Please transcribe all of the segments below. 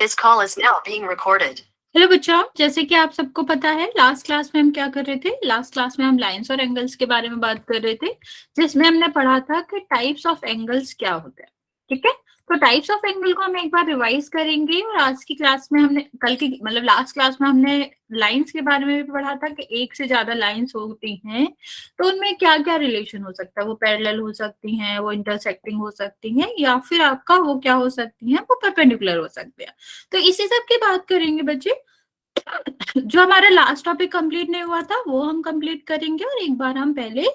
This call is now being recorded. Hello बच्चों, जैसे कि आप सबको पता है लास्ट क्लास में हम क्या कर रहे थे। लास्ट क्लास में हम लाइंस और एंगल्स के बारे में बात कर रहे थे, जिसमें हमने पढ़ा था कि टाइप्स ऑफ एंगल्स क्या होते हैं। ठीक है, तो टाइप्स ऑफ एंगल को हम एक बार रिवाइज करेंगे। और आज की क्लास में हमने कल की मतलब लास्ट क्लास में हमने लाइंस के बारे में भी पढ़ा था कि एक से ज्यादा लाइंस होती हैं तो उनमें क्या क्या रिलेशन हो सकता है। वो पैरेलल हो सकती हैं, वो इंटरसेक्टिंग हो सकती हैं, या फिर आपका वो क्या हो सकती हैं, वो परपेंडिकुलर हो सकते हैं। तो इसी सब की बात करेंगे बच्चे। जो हमारा लास्ट टॉपिक कंप्लीट नहीं हुआ था वो हम कंप्लीट करेंगे, और एक बार हम पहले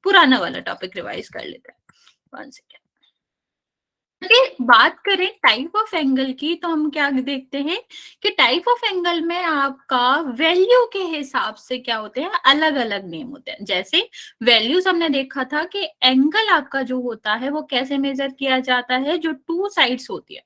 पुराना वाला टॉपिक रिवाइज कर लेते हैं। 1 सेकेंड। बात करें टाइप ऑफ एंगल की, तो हम क्या देखते हैं कि टाइप ऑफ एंगल में आपका वैल्यू के हिसाब से क्या होते हैं, अलग अलग नेम होते हैं। जैसे वैल्यूज हमने देखा था कि एंगल आपका जो होता है वो कैसे मेजर किया जाता है, जो 2 साइड्स होती है।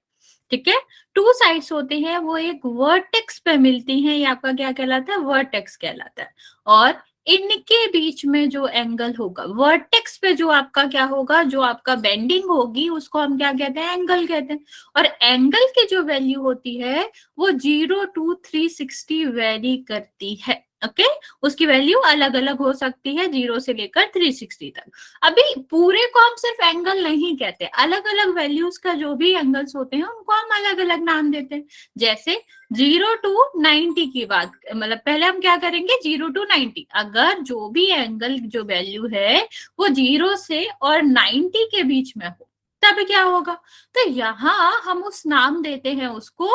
ठीक है, 2 साइड्स होते हैं, वो एक वर्टेक्स पे मिलती हैं, ये आपका क्या कहलाता है, वर्टेक्स कहलाता है। और इनके बीच में जो एंगल होगा, वर्टेक्स पे जो आपका क्या होगा, जो आपका बेंडिंग होगी, उसको हम क्या कहते हैं, एंगल कहते हैं। और एंगल की जो वैल्यू होती है वो 0 to 360 वेरी करती है। ओके, उसकी वैल्यू अलग अलग हो सकती है 0 से लेकर 360 तक। अभी पूरे को हम सिर्फ एंगल नहीं कहते, अलग अलग वैल्यूज का जो भी एंगल्स होते हैं उनको हम अलग अलग नाम देते हैं। जैसे 0 to 90 की बात, मतलब पहले हम क्या करेंगे, 0 to 90। अगर जो भी एंगल जो वैल्यू है वो 0 से और 90 के बीच में हो तब क्या होगा, तो यहाँ हम उस नाम देते हैं उसको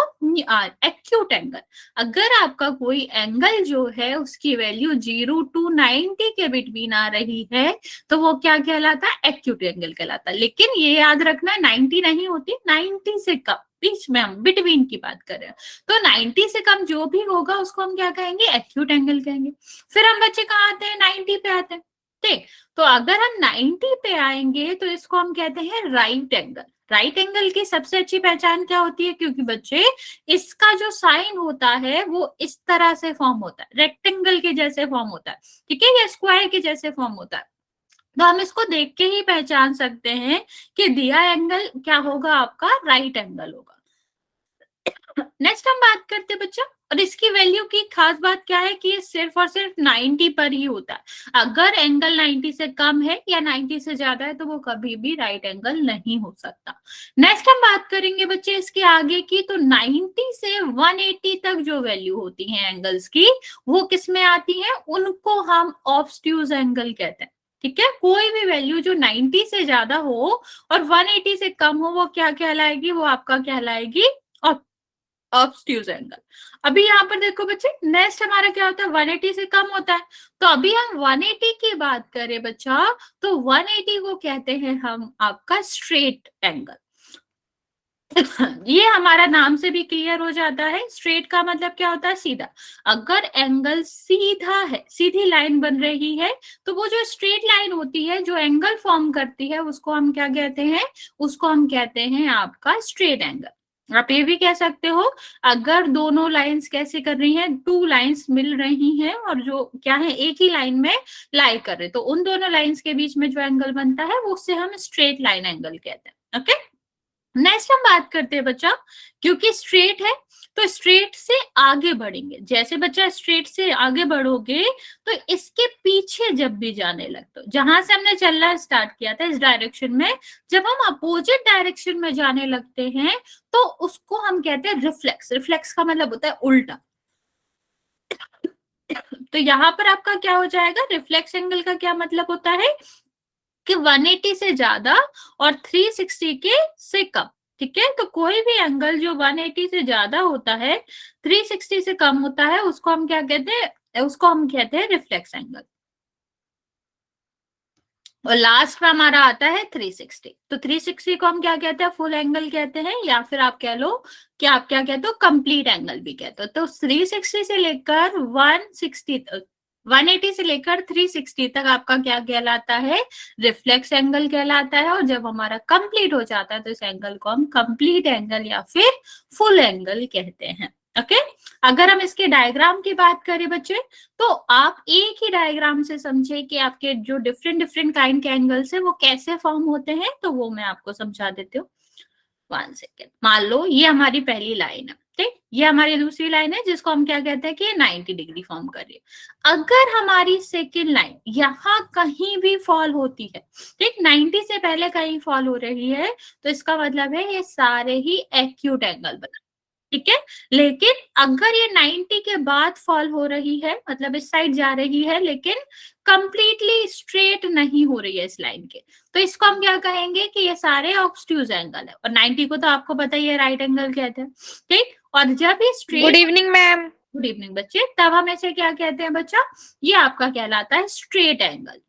एक्यूट एंगल। अगर आपका कोई एंगल जो है उसकी वैल्यू 0 to 90 के बिटवीन आ रही है तो वो क्या कहलाता है, एक्यूट एंगल कहलाता है। लेकिन ये याद रखना 90 नहीं होती, 90 से कम, बीच में हम बिटवीन की बात कर रहे हैं। तो 90 से कम जो भी होगा उसको हम क्या कहेंगे, एक्यूट एंगल कहेंगे। फिर हम बच्चे कहाँ आते हैं, 90 पे आते हैं। ठीक, तो अगर हम 90 पे आएंगे तो इसको हम कहते हैं राइट एंगल। राइट एंगल की सबसे अच्छी पहचान क्या होती है, क्योंकि बच्चे इसका जो साइन होता है वो इस तरह से फॉर्म होता है, रेक्टेंगल के जैसे फॉर्म होता है। ठीक है, या स्क्वायर के जैसे फॉर्म होता है। तो हम इसको देख के ही पहचान सकते हैं कि दिया एंगल क्या होगा, आपका राइट एंगल होगा। नेक्स्ट हम बात करते हैं बच्चा, और इसकी वैल्यू की खास बात क्या है कि ये सिर्फ और सिर्फ 90 पर ही होता है। अगर एंगल 90 से कम है या 90 से ज्यादा है तो वो कभी भी राइट एंगल नहीं हो सकता। नेक्स्ट हम बात करेंगे बच्चे इसके आगे की, तो 90 से 180 तक जो वैल्यू होती है एंगल्स की वो किस में आती है, उनको हम ऑब्स्ट्यूज एंगल कहते हैं। ठीक है, कोई भी वैल्यू जो 90 से ज्यादा हो और 180 से कम हो वो क्या कहलाएगी, वो आपका कहलाएगी ऑब्स्ट्यूज एंगल। अभी यहाँ पर देखो बच्चे, नेक्स्ट हमारा क्या होता है, 180 से कम होता है। तो अभी हम 180 की बात करें बच्चा, तो 180 को कहते हैं हम आपका स्ट्रेट एंगल। ये हमारा नाम से भी क्लियर हो जाता है, स्ट्रेट का मतलब क्या होता है, सीधा। अगर एंगल सीधा है, सीधी लाइन बन रही है, तो वो जो स्ट्रेट लाइन होती है जो एंगल फॉर्म करती है उसको हम क्या कहते हैं, उसको हम कहते हैं आपका स्ट्रेट एंगल। आप ये भी कह सकते हो, अगर दोनों लाइंस कैसे कर रही हैं, 2 लाइंस मिल रही हैं और जो क्या है एक ही लाइन में लाई कर रहे, तो उन दोनों लाइंस के बीच में जो एंगल बनता है वो उससे हम स्ट्रेट लाइन एंगल कहते हैं। ओके, नेक्स्ट हम बात करते हैं बच्चा, क्योंकि स्ट्रेट है तो स्ट्रेट से आगे बढ़ेंगे। जैसे बच्चा स्ट्रेट से आगे बढ़ोगे तो इसके पीछे जब भी जाने लगते हो, जहां से हमने चलना स्टार्ट किया था इस डायरेक्शन में, जब हम अपोजिट डायरेक्शन में जाने लगते हैं तो उसको हम कहते हैं रिफ्लेक्स। रिफ्लेक्स का मतलब होता है उल्टा। तो यहाँ पर आपका क्या हो जाएगा, रिफ्लेक्स एंगल का क्या मतलब होता है कि 180 से ज्यादा और 360 के से कम। ठीक है, तो कोई भी एंगल जो 180 से ज्यादा होता है, 360 से कम होता है, उसको हम क्या कहते हैं, उसको हम कहते हैं रिफ्लेक्स एंगल। और लास्ट में हमारा आता है 360। तो 360 को हम क्या कहते हैं, फुल एंगल कहते हैं, या फिर आप कह लो कि आप क्या कहते हो, कंप्लीट एंगल भी कहते हो। तो 360 से लेकर 180 से लेकर 360 तक आपका क्या कहलाता है, रिफ्लेक्स एंगल कहलाता है। और जब हमारा कंप्लीट हो जाता है तो इस एंगल को हम कंप्लीट एंगल या फिर फुल एंगल कहते हैं। ओके, अगर हम इसके डायग्राम की बात करें बच्चे, तो आप एक ही डायग्राम से समझे कि आपके जो डिफरेंट डिफरेंट काइंड के एंगल्स है वो कैसे फॉर्म होते हैं, तो वो मैं आपको समझा देती हूँ। 1 सेकेंड। मान लो ये हमारी पहली लाइन है। ठीक, ये हमारी दूसरी लाइन है जिसको हम क्या कहते हैं कि ये 90 डिग्री फॉर्म कर रही है। अगर हमारी सेकेंड लाइन यहाँ कहीं भी फॉल होती है, ठीक, 90 से पहले कहीं फॉल हो रही है, तो इसका मतलब है ये सारे ही एक्यूट एंगल बना, ठीक है। लेकिन अगर ये 90 के बाद फॉल हो रही है, मतलब इस साइड जा रही है लेकिन कंप्लीटली स्ट्रेट नहीं हो रही है इस लाइन के, तो इसको हम क्या कहेंगे कि ये सारे ऑब्स्ट्यूज एंगल है। और 90 को तो आपको पता ही है राइट एंगल कहते हैं, ठीक। और जब ये straight, good evening ma'am. Good evening बच्चे, तब हम इसे क्या कहते हैं बच्चा, ये आपका कहलाता है स्ट्रेट एंगल।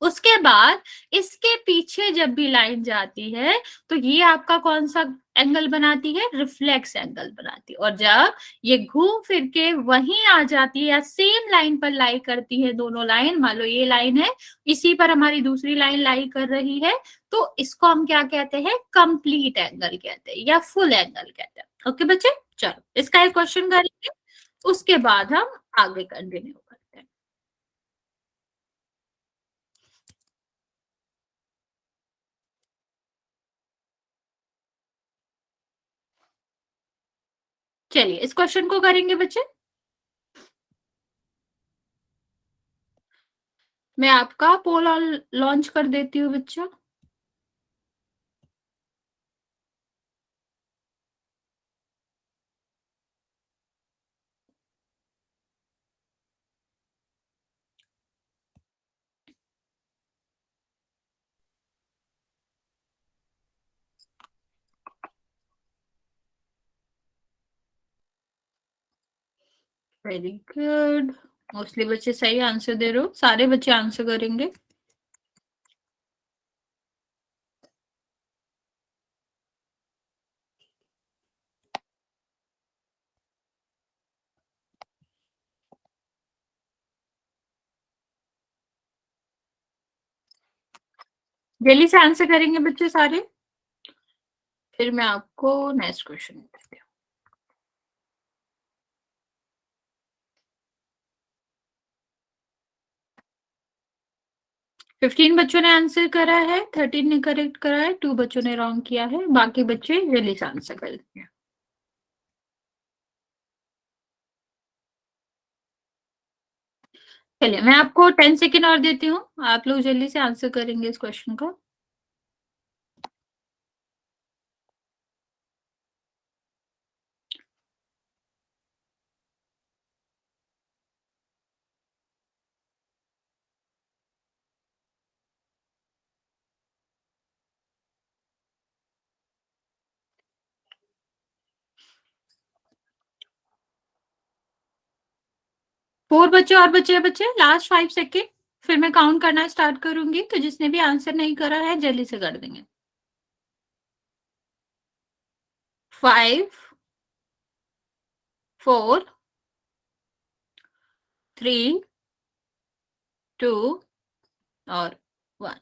उसके बाद इसके पीछे जब भी लाइन जाती है तो ये आपका कौन सा एंगल बनाती है, रिफ्लेक्स एंगल बनाती है। और जब ये घूम फिर के वहीं आ जाती है या सेम लाइन पर लाई करती है, दोनों लाइन, मान लो ये लाइन है, इसी पर हमारी दूसरी लाइन लाई कर रही है, तो इसको हम क्या कहते हैं, कंप्लीट एंगल कहते हैं या फुल एंगल कहते हैं। ओके बच्चे, चलो इसका एक क्वेश्चन करेंगे, उसके बाद हम आगे कंटिन्यू करते हैं। चलिए इस क्वेश्चन को करेंगे बच्चे। मैं आपका पोल लॉन्च कर देती हूँ बच्चा। वेरी गुड, मोस्टली बच्चे सही आंसर दे रहे हो, सारे बच्चे आंसर करेंगे। जल्दी से आंसर करेंगे बच्चे सारे, फिर मैं आपको नेक्स्ट क्वेश्चन देती हूँ। 15 बच्चों ने आंसर करा है, 13 ने करेक्ट करा है, 2 बच्चों ने रॉन्ग किया है, बाकी बच्चे जल्दी से आंसर करेंगे। चलिए मैं आपको 10 सेकेंड और देती हूँ, आप लोग जल्दी से आंसर करेंगे इस क्वेश्चन का। फोर बच्चे और बच्चे बच्चे, लास्ट 5 सेकेंड, फिर मैं काउंट करना स्टार्ट करूंगी, तो जिसने भी आंसर नहीं करा है जल्दी से कर देंगे। 5 4 3 2 और 1।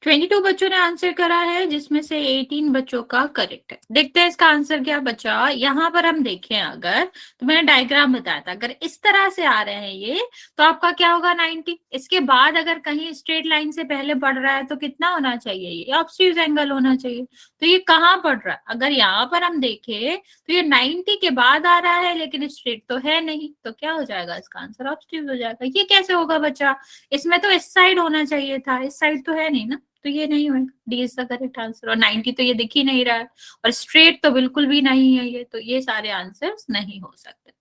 22 बच्चों ने आंसर करा है, जिसमें से 18 बच्चों का करेक्ट है। देखते हैं इसका आंसर क्या बचा। यहाँ पर हम देखें अगर, तो मैंने डायग्राम बताया था, अगर इस तरह से आ रहे हैं ये, तो आपका क्या होगा 90। इसके बाद अगर कहीं स्ट्रेट लाइन से पहले बढ़ रहा है तो कितना होना चाहिए, ये ऑब्ट्यूज एंगल होना चाहिए। तो ये कहाँ बढ़ रहा है, अगर यहाँ पर हम देखें तो ये 90 के बाद आ रहा है लेकिन स्ट्रेट तो है नहीं, तो क्या हो जाएगा इसका आंसर, ऑब्ट्यूज हो जाएगा। ये कैसे होगा बच्चा, इसमें तो इस साइड होना चाहिए था, इस साइड तो है नहीं ना, तो ये नहीं होगा, D is the correct answer. और 90 तो ये दिख ही नहीं रहा है, और स्ट्रेट तो बिल्कुल भी नहीं है ये, तो ये सारे आंसर्स नहीं हो सकते।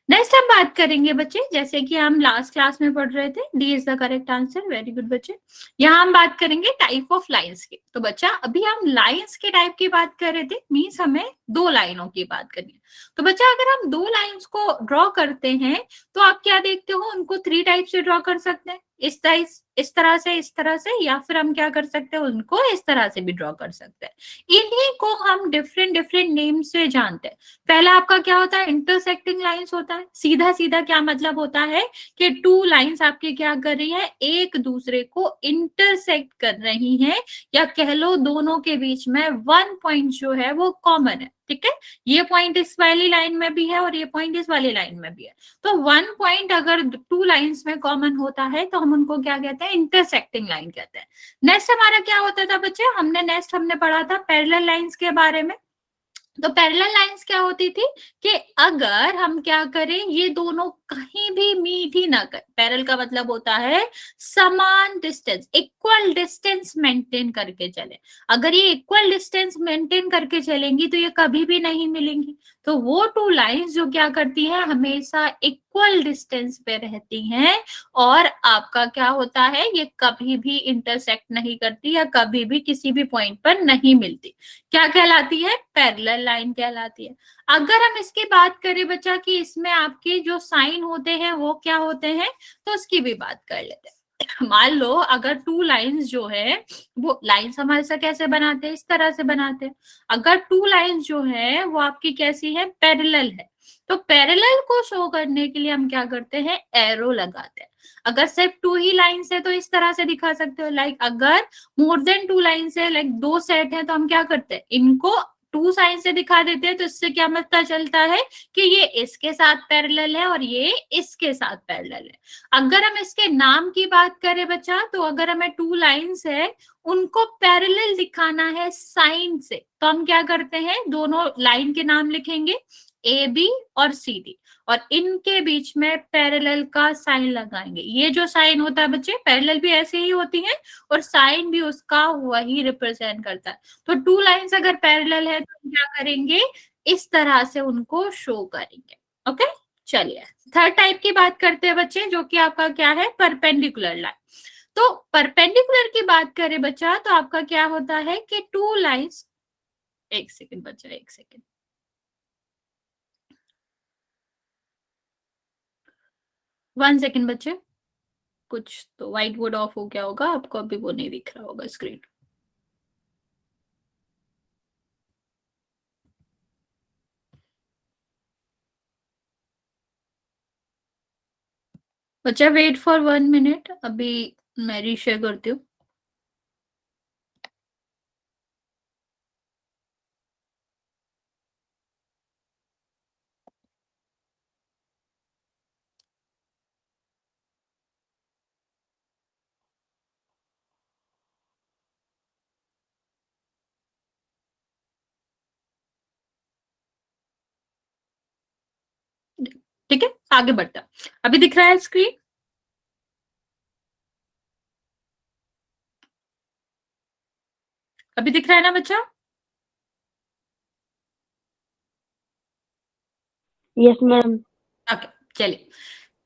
नेक्स्ट हम बात करेंगे बच्चे, जैसे कि हम लास्ट क्लास में पढ़ रहे थे, D is the correct answer, very good बच्चे। यहाँ हम बात करेंगे टाइप ऑफ लाइंस की। तो बच्चा अभी हम लाइंस के टाइप की बात कर रहे थे, मीन्स हमें 2 लाइनों की बात करनी है। तो बच्चा अगर हम 2 लाइंस को ड्रॉ करते हैं तो आप क्या देखते हो, उनको 3 टाइप से ड्रॉ कर सकते हैं, इस तरह से, इस तरह से, या फिर हम क्या कर सकते हैं, उनको इस तरह से भी ड्रॉ कर सकते हैं। इन्हीं को हम डिफरेंट डिफरेंट नेम से जानते हैं। पहला आपका क्या होता है, इंटरसेक्टिंग लाइंस होता है। सीधा सीधा क्या मतलब होता है कि 2 लाइंस आपके क्या कर रही है, एक दूसरे को इंटरसेक्ट कर रही हैं, या कह लो दोनों के बीच में 1 पॉइंट जो है वो कॉमन है, ठीक है। ये पॉइंट इस वाली लाइन में भी है और ये पॉइंट इस वाली लाइन में भी है। तो 1 पॉइंट अगर 2 लाइंस में कॉमन होता है तो हम उनको क्या कहते हैं, इंटरसेक्टिंग लाइन कहते हैं। नेक्स्ट हमारा क्या होता था बच्चे, हमने पढ़ा था पैरेलल लाइंस के बारे में। तो पैरेलल लाइंस क्या होती थी कि अगर हम क्या करें, ये दोनों कहीं भी मीट ही ना कर, पैरेलल का मतलब होता है समान डिस्टेंस, इक्वल डिस्टेंस मेंटेन करके चले। अगर ये इक्वल डिस्टेंस मेंटेन करके चलेंगी तो ये कभी भी नहीं मिलेंगी। तो वो टू लाइंस जो क्या करती है, हमेशा इक्वल डिस्टेंस पे रहती हैं और आपका क्या होता है, ये कभी भी इंटरसेक्ट नहीं करती या कभी भी किसी भी पॉइंट पर नहीं मिलती। क्या कहलाती है, पैरेलल लाइन कहलाती है। अगर हम इसकी बात करें बच्चा कि इसमें आपके जो साइन होते हैं वो क्या होते हैं, तो उसकी भी बात कर लेते हैं। मान लो अगर टू लाइंस जो है, वो लाइंस हमारे साथ कैसे बनाते हैं, इस तरह से बनाते हैं। अगर टू लाइंस जो है वो आपकी कैसी है, पैरेलल है, तो पैरेलल को शो करने के लिए हम क्या करते हैं, एरो लगाते हैं। अगर सिर्फ टू ही लाइंस है तो इस तरह से दिखा सकते हो, लाइक अगर मोर देन टू लाइंस है, लाइक दो सेट है, तो हम क्या करते हैं, इनको टू साइन से दिखा देते हैं। तो इससे क्या पता चलता है कि ये इसके साथ पैरेलल है और ये इसके साथ पैरेलल है। अगर हम इसके नाम की बात करें बच्चा, तो अगर हमें टू लाइंस है उनको पैरेलल दिखाना है साइन से, तो हम क्या करते हैं, दोनों लाइन के नाम लिखेंगे ए बी और सी डी, और इनके बीच में पैरेलल का साइन लगाएंगे। ये जो साइन होता है बच्चे, पैरेलल भी ऐसे ही होती है और साइन भी उसका वही रिप्रेजेंट करता है। तो टू लाइंस अगर पैरेलल है तो हम क्या करेंगे, इस तरह से उनको शो करेंगे। ओके, चलिए थर्ड टाइप की बात करते हैं बच्चे, जो कि आपका क्या है, परपेंडिकुलर लाइन। तो परपेंडिकुलर की बात करें बच्चा, तो आपका क्या होता है कि टू लाइंस, एक सेकेंड बच्चा, एक सेकेंड, 1 सेकेंड बच्चे, कुछ तो व्हाइट बोर्ड ऑफ हो गया होगा, आपको अभी वो नहीं दिख रहा होगा स्क्रीन। बच्चा वेट फॉर 1 मिनट, अभी मैं रीशेयर करती हूँ। ठीक है, आगे बढ़ता, अभी दिख रहा है स्क्रीन, अभी दिख रहा है ना बच्चा? Yes ma'am. ओके, चलिए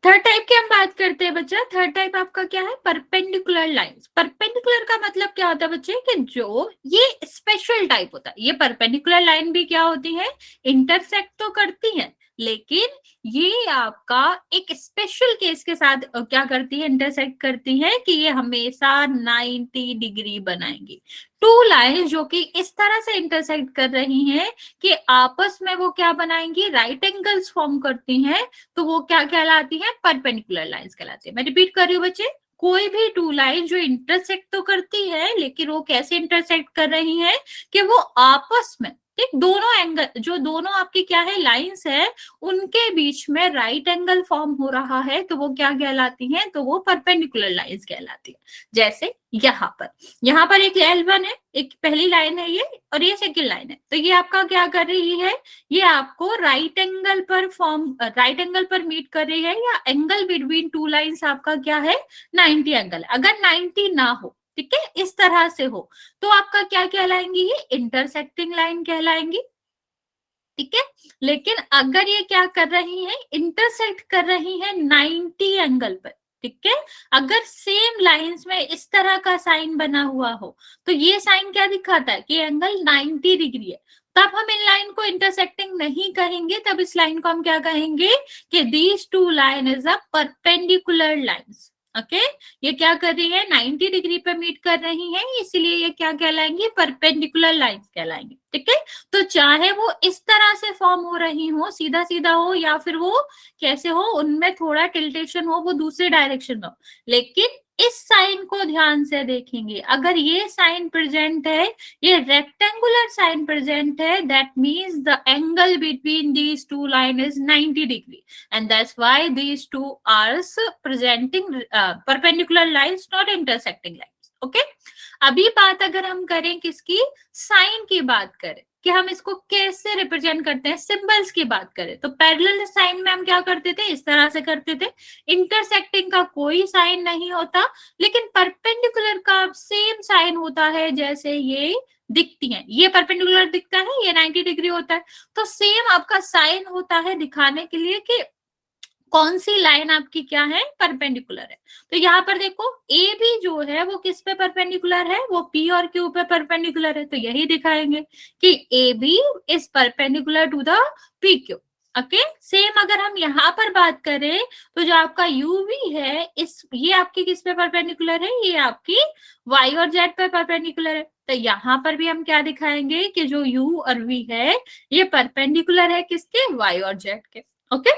थर्ड टाइप की हम बात करते हैं बच्चा। थर्ड टाइप आपका क्या है, परपेंडिकुलर लाइंस। परपेंडिकुलर का मतलब क्या होता है बच्चे, कि जो ये स्पेशल टाइप होता है। ये परपेंडिकुलर लाइन भी क्या होती है, इंटरसेक्ट तो करती है, लेकिन ये आपका एक स्पेशल केस के साथ क्या करती है, इंटरसेक्ट करती है, कि ये हमेशा 90 डिग्री बनाएंगी। टू लाइन जो कि इस तरह से इंटरसेक्ट कर रही हैं कि आपस में वो क्या बनाएंगी, राइट एंगल्स फॉर्म करती हैं, तो वो क्या कहलाती है, परपेंडिकुलर लाइंस कहलाती है। मैं रिपीट कर रही हूँ बच्चे, कोई भी टू लाइन जो इंटरसेक्ट तो करती है, लेकिन वो कैसे इंटरसेक्ट कर रही है, कि वो आपस में, ठीक, दोनों एंगल, जो दोनों आपकी क्या है, लाइंस है, उनके बीच में राइट एंगल फॉर्म हो रहा है, तो वो क्या कहलाती है, तो वो परपेंडिकुलर लाइंस कहलाती है। जैसे यहाँ पर एक L1 है, एक पहली लाइन है ये, और ये सेकंड लाइन है, तो ये आपका क्या कर रही है, ये आपको राइट एंगल पर मीट कर रही है, या एंगल बिटवीन टू लाइंस आपका क्या है, 90 एंगल। अगर 90 ना हो, ठीक है, इस तरह से हो, तो आपका क्या कहलाएंगी, ये इंटरसेक्टिंग लाइन कहलाएंगी। ठीक है, लेकिन अगर ये क्या कर रही है, इंटरसेक्ट कर रही है 90 एंगल पर, ठीक है, अगर सेम लाइंस में इस तरह का साइन बना हुआ हो, तो ये साइन क्या दिखाता है, कि एंगल 90 डिग्री है, तब हम इन लाइन को इंटरसेक्टिंग नहीं कहेंगे, तब इस लाइन को हम क्या कहेंगे, कि these two line is a perpendicular lines. Okay, ये क्या कर रही है, 90 डिग्री पे मीट कर रही है, इसलिए ये क्या कहलाएंगी, परपेंडिकुलर लाइंस कहलाएंगे। ठीक है, तो चाहे वो इस तरह से फॉर्म हो रही हो, सीधा सीधा हो, या फिर वो कैसे हो, उनमें थोड़ा टिल्टेशन हो, वो दूसरे डायरेक्शन में हो, लेकिन इस साइन को ध्यान से देखेंगे, अगर ये साइन प्रेजेंट है, ये रेक्टेंगुलर साइन प्रेजेंट है, that means the angle between these two line is 90 degree, and that's why these two are presenting perpendicular lines, not intersecting lines. Okay, अभी बात अगर हम करें किसकी, साइन की बात करें, कि हम इसको कैसे रिप्रेजेंट करते हैं। सिंबल्स की बात करें तो पैरेलल साइन में हम क्या करते थे, इस तरह से करते थे, इंटरसेक्टिंग का कोई साइन नहीं होता, लेकिन परपेंडिकुलर का सेम साइन होता है, जैसे ये दिखती है, ये परपेंडिकुलर दिखता है, ये 90 डिग्री होता है, तो सेम आपका साइन होता है दिखाने के लिए कि कौन सी लाइन आपकी क्या है, परपेंडिकुलर है। तो यहाँ पर देखो ए भी जो है वो किस पे परपेंडिकुलर है, वो पी और क्यू पे परपेंडिकुलर है, तो यही दिखाएंगे कि A B is perpendicular to the P Q. Okay, same अगर हम यहाँ पर बात करें तो जो आपका यू वी है, इस ये आपकी किस पे परपेंडिकुलर है, ये आपकी वाई और जेड पे परपेंडिकुलर है। तो यहाँ पर भी हम क्या दिखाएंगे कि जो यू और वी है ये परपेंडिकुलर है किसके, वाई और जेड के। ओके,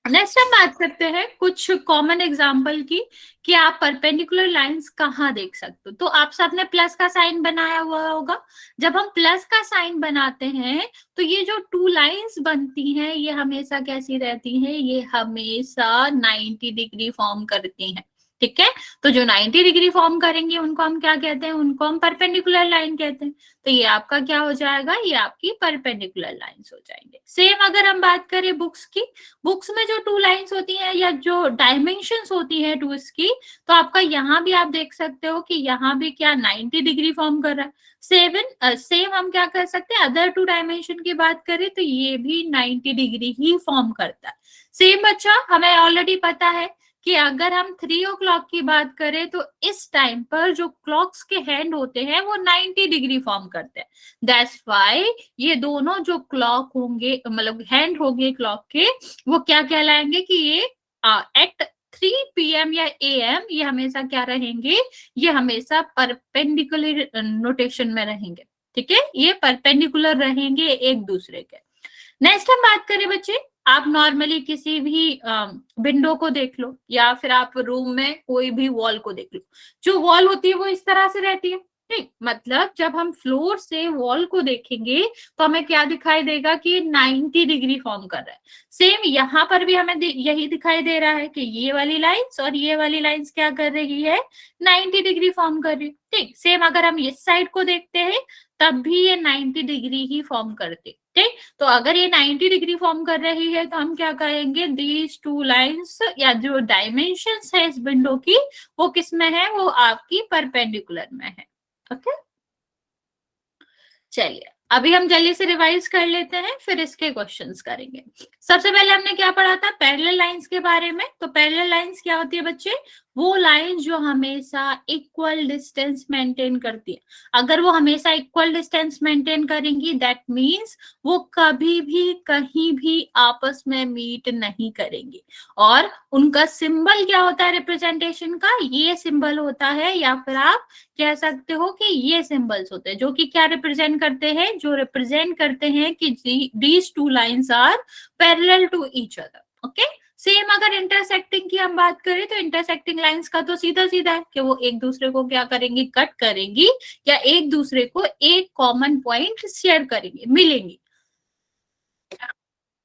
नेक्स्ट हम बात करते हैं कुछ कॉमन एग्जांपल की कि आप परपेंडिकुलर लाइंस कहाँ देख सकते हो। तो आप सबने प्लस का साइन बनाया हुआ होगा। जब हम प्लस का साइन बनाते हैं तो ये जो टू लाइंस बनती हैं ये हमेशा कैसी रहती हैं, ये हमेशा 90 डिग्री फॉर्म करती हैं। ठीक है, तो जो 90 डिग्री फॉर्म करेंगे उनको हम क्या कहते हैं, उनको हम परपेंडिकुलर लाइन कहते हैं। तो ये आपका क्या हो जाएगा, ये आपकी परपेंडिकुलर लाइंस हो जाएंगे। सेम अगर हम बात करें बुक्स की, बुक्स में जो टू लाइंस होती हैं या जो डायमेंशंस होती है टूल्स की, तो आपका यहाँ भी आप देख सकते हो कि यहाँ भी क्या 90 डिग्री फॉर्म कर रहा है। सेम हम क्या कर सकते हैं, अदर टू डायमेंशन की बात करें तो ये भी 90 डिग्री ही फॉर्म करता है। सेम बच्चा, हमें ऑलरेडी पता है कि अगर हम 3 o'clock की बात करें तो इस टाइम पर जो क्लॉक्स के हैंड होते हैं वो 90 डिग्री फॉर्म करते हैं। दैट्स व्हाई ये दोनों जो क्लॉक होंगे, मतलब हैंड होंगे क्लॉक के, वो क्या कहलाएंगे कि ये एट 3 PM या AM ये हमेशा क्या रहेंगे, ये हमेशा परपेंडिकुलर नोटेशन में रहेंगे। ठीक है, ये परपेंडिकुलर रहेंगे एक दूसरे के। नेक्स्ट हम बात करें बच्चे, आप नॉर्मली किसी भी विंडो को देख लो या फिर आप रूम में कोई भी वॉल को देख लो, जो वॉल होती है वो इस तरह से रहती है। ठीक, मतलब जब हम फ्लोर से वॉल को देखेंगे तो हमें क्या दिखाई देगा कि 90 डिग्री फॉर्म कर रहा है। सेम यहाँ पर भी हमें यही दिखाई दे रहा है कि ये वाली लाइंस और ये वाली लाइंस क्या कर रही है, 90 डिग्री फॉर्म कर रही है। ठीक, सेम अगर हम इस साइड को देखते हैं तब भी ये 90 डिग्री ही फॉर्म करते। ठीक, तो अगर ये 90 डिग्री फॉर्म कर रही है तो हम क्या कहेंगे, दीज टू लाइंस या जो डायमेंशंस है इस विंडो की वो किस में है, वो आपकी परपेंडिकुलर में है। ओके, चलिए अभी हम जल्दी से रिवाइज कर लेते हैं, फिर इसके क्वेश्चंस करेंगे। सबसे पहले हमने क्या पढ़ा था, पैरेलल लाइंस के बारे में। तो पैरेलल लाइंस क्या होती है बच्चे, वो लाइन जो हमेशा इक्वल डिस्टेंस मेंटेन करती है। अगर वो हमेशा इक्वल डिस्टेंस मेंटेन करेंगी दैट मींस वो कभी भी कहीं भी आपस में मीट नहीं करेंगी। और उनका सिंबल क्या होता है रिप्रेजेंटेशन का, ये सिंबल होता है, या फिर आप कह सकते हो कि ये सिंबल्स होते हैं जो कि क्या रिप्रेजेंट करते हैं, जो रिप्रेजेंट करते हैं कि these two lines are parallel to each other. Okay, same अगर इंटरसेक्टिंग की हम बात करें तो इंटरसेक्टिंग लाइंस का तो सीधा सीधा है कि वो एक दूसरे को क्या करेंगी, कट करेंगी या एक दूसरे को एक कॉमन पॉइंट शेयर करेंगी, मिलेंगी।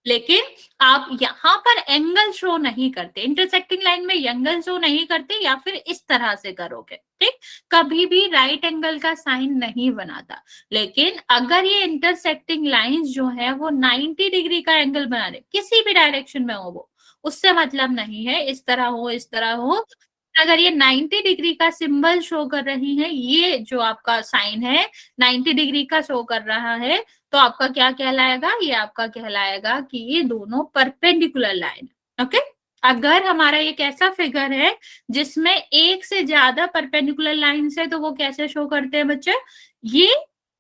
लेकिन आप यहाँ पर एंगल शो नहीं करते, इंटरसेक्टिंग लाइन में एंगल शो नहीं करते, या फिर इस तरह से करोगे। ठीक, कभी भी राइट एंगल का साइन नहीं बनाता। लेकिन अगर ये इंटरसेक्टिंग लाइंस जो है वो 90 डिग्री का एंगल बना रहे, किसी भी डायरेक्शन में हो वो, उससे मतलब नहीं है इस तरह हो इस तरह हो। अगर ये 90 डिग्री का सिंबल शो कर रही है, ये जो आपका साइन है 90 डिग्री का शो कर रहा है, तो आपका क्या कहलाएगा, ये आपका कहलाएगा कि ये दोनों परपेंडिकुलर लाइन। ओके, अगर हमारा एक ऐसा फिगर है जिसमें एक से ज्यादा परपेंडिकुलर लाइंस है तो वो कैसे शो करते हैं बच्चे, ये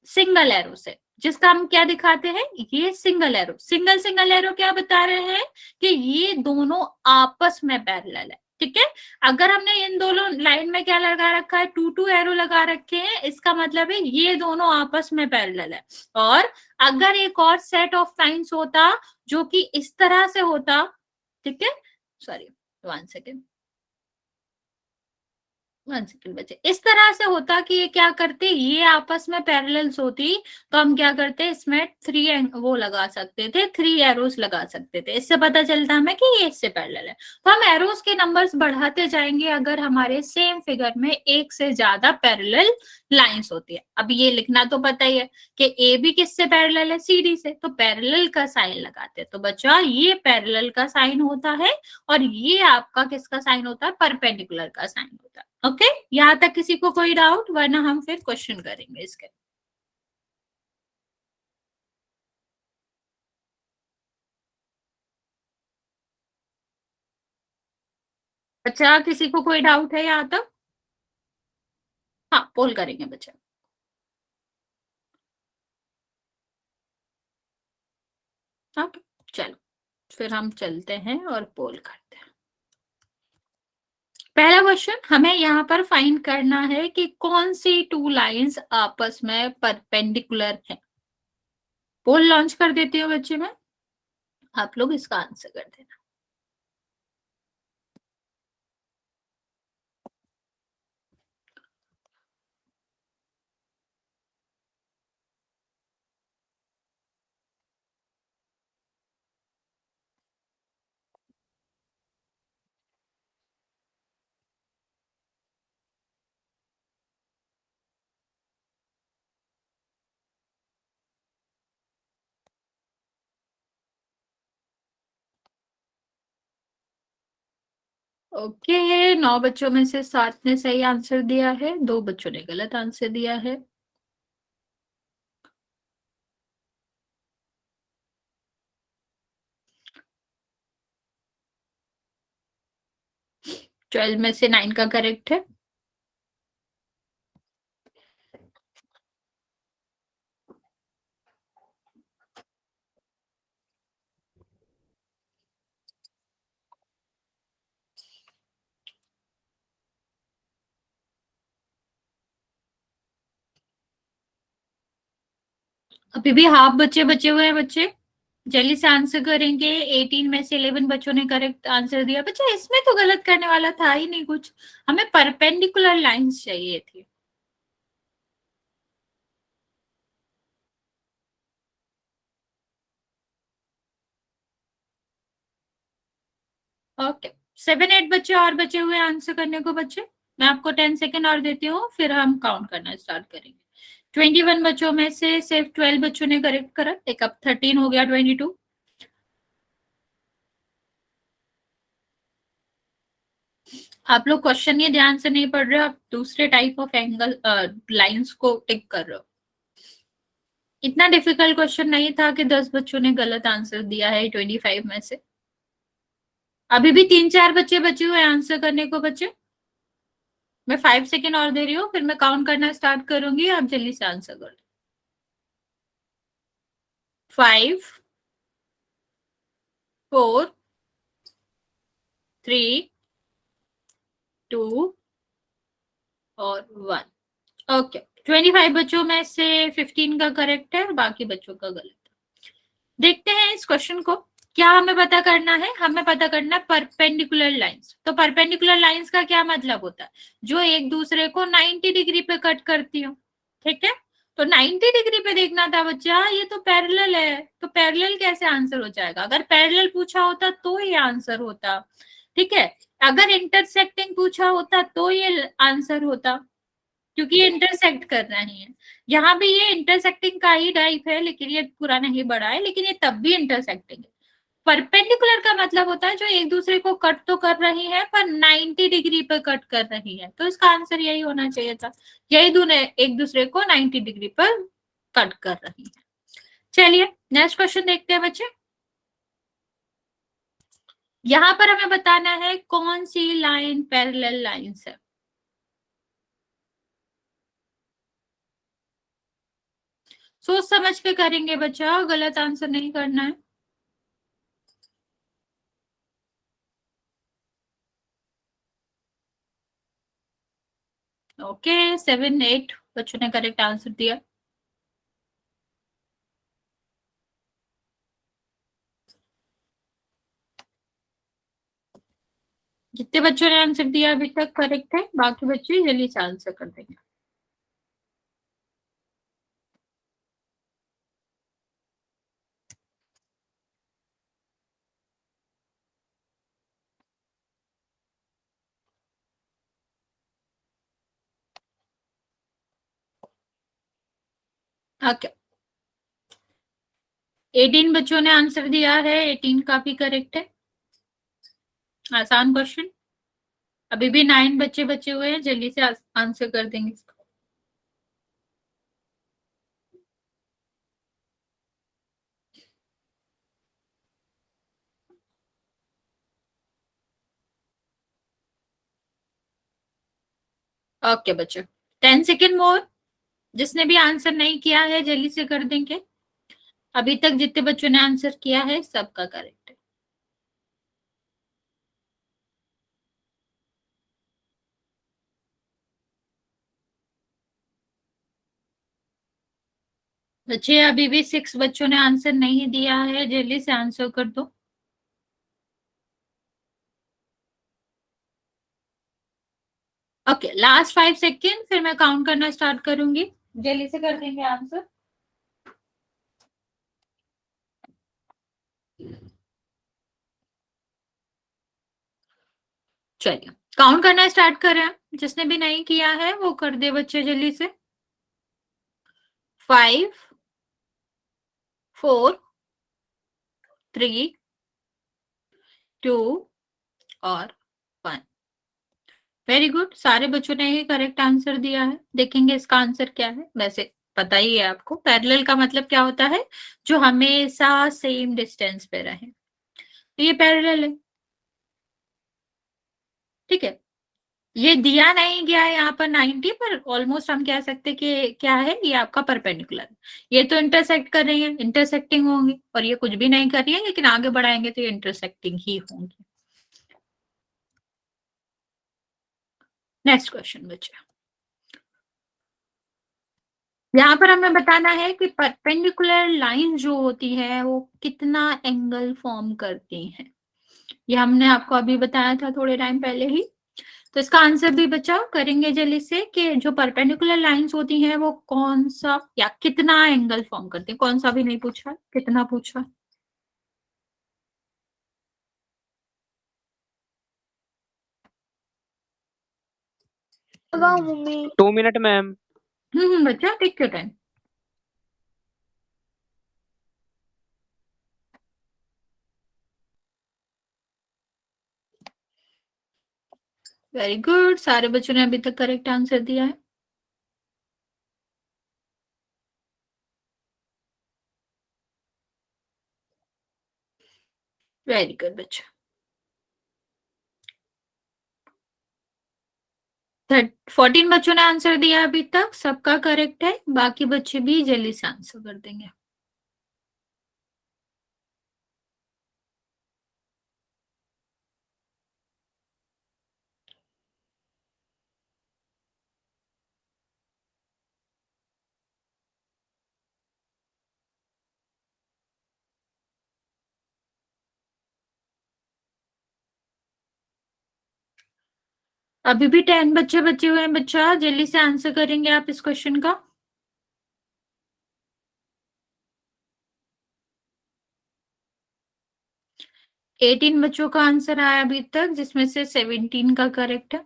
सिंगल एरो से, जिसका हम क्या दिखाते हैं, ये single arrow. Single single arrow क्या बता रहे हैं कि ये दोनों आपस में पैरेलल है। ठीक है, अगर हमने इन दोनों लाइन में क्या लगा रखा है, टू टू एरो लगा रखे हैं, इसका मतलब है ये दोनों आपस में पैरेलल है। और अगर एक और सेट ऑफ लाइंस होता जो कि इस तरह से होता, ठीक है, सॉरी 1 सेकेंड, 1 सेकंड बचे। इस तरह से होता कि ये क्या करते, ये आपस में पैरेलल्स होती तो हम क्या करते, इसमें 3 वो लगा सकते थे, 3 एरोस लगा सकते थे। इससे पता चलता हमें कि ये इससे पैरेलल है। तो हम एरोस के नंबर्स बढ़ाते जाएंगे अगर हमारे सेम फिगर में एक से ज्यादा पैरेलल लाइंस होती है। अब ये लिखना तो पता ही है कि ए भी किससे पैरेलल है, सी डी से, तो पैरेलल का साइन लगाते हैं। तो बच्चा ये पैरेलल का साइन होता है और ये आपका किसका साइन होता है, परपेंडिकुलर का साइन होता है। ओके, यहां तक किसी को कोई डाउट, वरना हम फिर क्वेश्चन करेंगे इसके। अच्छा, किसी को कोई डाउट है यहाँ तक? हाँ, पोल करेंगे बच्चा। ओके, चलो फिर हम चलते हैं और पोल करते हैं। पहला क्वेश्चन हमें यहाँ पर फाइंड करना है कि कौन सी 2 लाइंस आपस में परपेंडिकुलर है। पोल लॉन्च कर देती हूँ बच्चे में, आप लोग इसका आंसर कर देना। ओके, 9 बच्चों में से 7 ने सही आंसर दिया है, 2 बच्चों ने गलत आंसर दिया है। ट्वेल्व में से 9 का करेक्ट है। अभी भी हाफ बच्चे बचे हुए हैं बच्चे, जल्दी से आंसर करेंगे। 18 में से 11 बच्चों ने करेक्ट आंसर दिया। बच्चा इसमें तो गलत करने वाला था ही नहीं कुछ, हमें परपेंडिकुलर लाइंस चाहिए थी। ओके, 7-8 बच्चे और बचे हुए आंसर करने को बच्चे। मैं आपको 10 सेकेंड और देती हूँ, फिर हम काउंट करना स्टार्ट करेंगे। 21 बच्चों में से सिर्फ 12 बच्चों ने करेक्ट करा, एक अब 13 हो गया, 22। आप लोग क्वेश्चन ये ध्यान से नहीं पढ़ रहे हो, आप दूसरे टाइप ऑफ एंगल लाइंस को टिक कर रहे हो। इतना डिफिकल्ट क्वेश्चन नहीं था कि 10 बच्चों ने गलत आंसर दिया है 25 में से। अभी भी 3-4 बच्चे बचे हुए आंसर करने को बच्चे। मैं 5 सेकेंड और दे रही हूँ, फिर मैं काउंट करना स्टार्ट करूंगी, आप जल्दी से आंसर कर। 5, 4, 3, 2 और 1। ओके, 25 बच्चों में से 15 का करेक्ट है और बाकी बच्चों का गलत। देखते हैं इस क्वेश्चन को। क्या हमें पता करना है, हमें पता करना है परपेंडिकुलर लाइंस। तो परपेंडिकुलर लाइंस का क्या मतलब होता है, जो एक दूसरे को 90 डिग्री पे कट करती हो। ठीक है, तो 90 डिग्री पे देखना था बच्चा, ये तो पैरेलल है, तो पैरेलल कैसे आंसर हो जाएगा। अगर पैरेलल पूछा होता तो ये आंसर होता। ठीक है, अगर इंटरसेक्टिंग पूछा होता तो ये आंसर होता, क्योंकि ये इंटरसेक्ट कर रही है। यहाँ भी ये इंटरसेक्टिंग का ही टाइप है, लेकिन ये पूरा नहीं बड़ा है, लेकिन ये तब भी इंटरसेक्टिंग है। परपेंडिकुलर का मतलब होता है जो एक दूसरे को कट तो कर रही है पर 90 डिग्री पे कट कर रही है, तो इसका आंसर यही होना चाहिए था। यही दोनों एक दूसरे को 90 डिग्री पर कट कर रही है। चलिए नेक्स्ट क्वेश्चन देखते हैं बच्चे। यहाँ पर हमें बताना है कौन सी लाइन पैरेलल लाइंस है। सोच समझ के करेंगे बच्चा, गलत आंसर नहीं करना है। ओके, 7-8 बच्चों ने करेक्ट आंसर दिया। जितने बच्चों ने आंसर दिया अभी तक करेक्ट है, बाकी बच्चे जल्दी से आंसर कर देंगे। ओके, 18 बच्चों ने आंसर दिया है, 18 काफी करेक्ट है, आसान क्वेश्चन। अभी भी 9 बच्चे बचे हुए हैं, जल्दी से आंसर कर देंगे इसका। ओके बच्चों, 10 सेकेंड मोर। जिसने भी आंसर नहीं किया है जल्दी से कर देंगे। अभी तक जितने बच्चों ने आंसर किया है सबका करेक्ट है। बच्चे अभी भी 6 बच्चों ने आंसर नहीं दिया है, जल्दी से आंसर कर दो। ओके, लास्ट 5 सेकेंड, फिर मैं काउंट करना स्टार्ट करूंगी, जल्दी से कर देंगे आंसर। चलिए काउंट करना स्टार्ट करें। जिसने भी नहीं किया है वो कर दे बच्चे जल्दी से। 5, 4, 3, 2 और 1। वेरी गुड, सारे बच्चों ने ही करेक्ट आंसर दिया है। देखेंगे इसका आंसर क्या है। वैसे पता ही है आपको, पैरेलल का मतलब क्या होता है, जो हमेशा सेम डिस्टेंस पे रहे, तो ये पैरेलल है। ठीक है, ये दिया नहीं गया है यहाँ पर 90, पर ऑलमोस्ट हम कह सकते हैं कि क्या है, ये आपका परपेंडिकुलर है। ये तो इंटरसेक्ट कर रही है, इंटरसेक्टिंग होंगी, और ये कुछ भी नहीं कर रही है, लेकिन आगे बढ़ाएंगे तो ये इंटरसेक्टिंग ही होंगी। नेक्स्ट क्वेश्चन बच्चे, यहाँ पर हमें बताना है कि परपेंडिकुलर लाइन जो होती है वो कितना एंगल फॉर्म करती है। ये हमने आपको अभी बताया था थोड़े टाइम पहले ही। तो इसका आंसर भी बच्चा करेंगे जल्दी से, कि जो परपेंडिकुलर लाइंस होती हैं वो कौन सा या कितना एंगल फॉर्म करते हैं। कौन सा भी नहीं पूछा, कितना पूछा। लगाओ मम्मी। 2 मिनट मैम। बच्चा take your time. Very good, सारे बच्चों ने अभी तक करेक्ट आंसर दिया है। वेरी गुड बच्चा। 14 बच्चों ने आंसर दिया अभी तक, सबका करेक्ट है, बाकी बच्चे भी जल्दी से आंसर कर देंगे। अभी भी 10 बच्चे बचे हुए हैं बच्चा, जल्दी से आंसर करेंगे आप इस क्वेश्चन का। 18 बच्चों का आंसर आया अभी तक, जिसमें से 17 का करेक्ट है।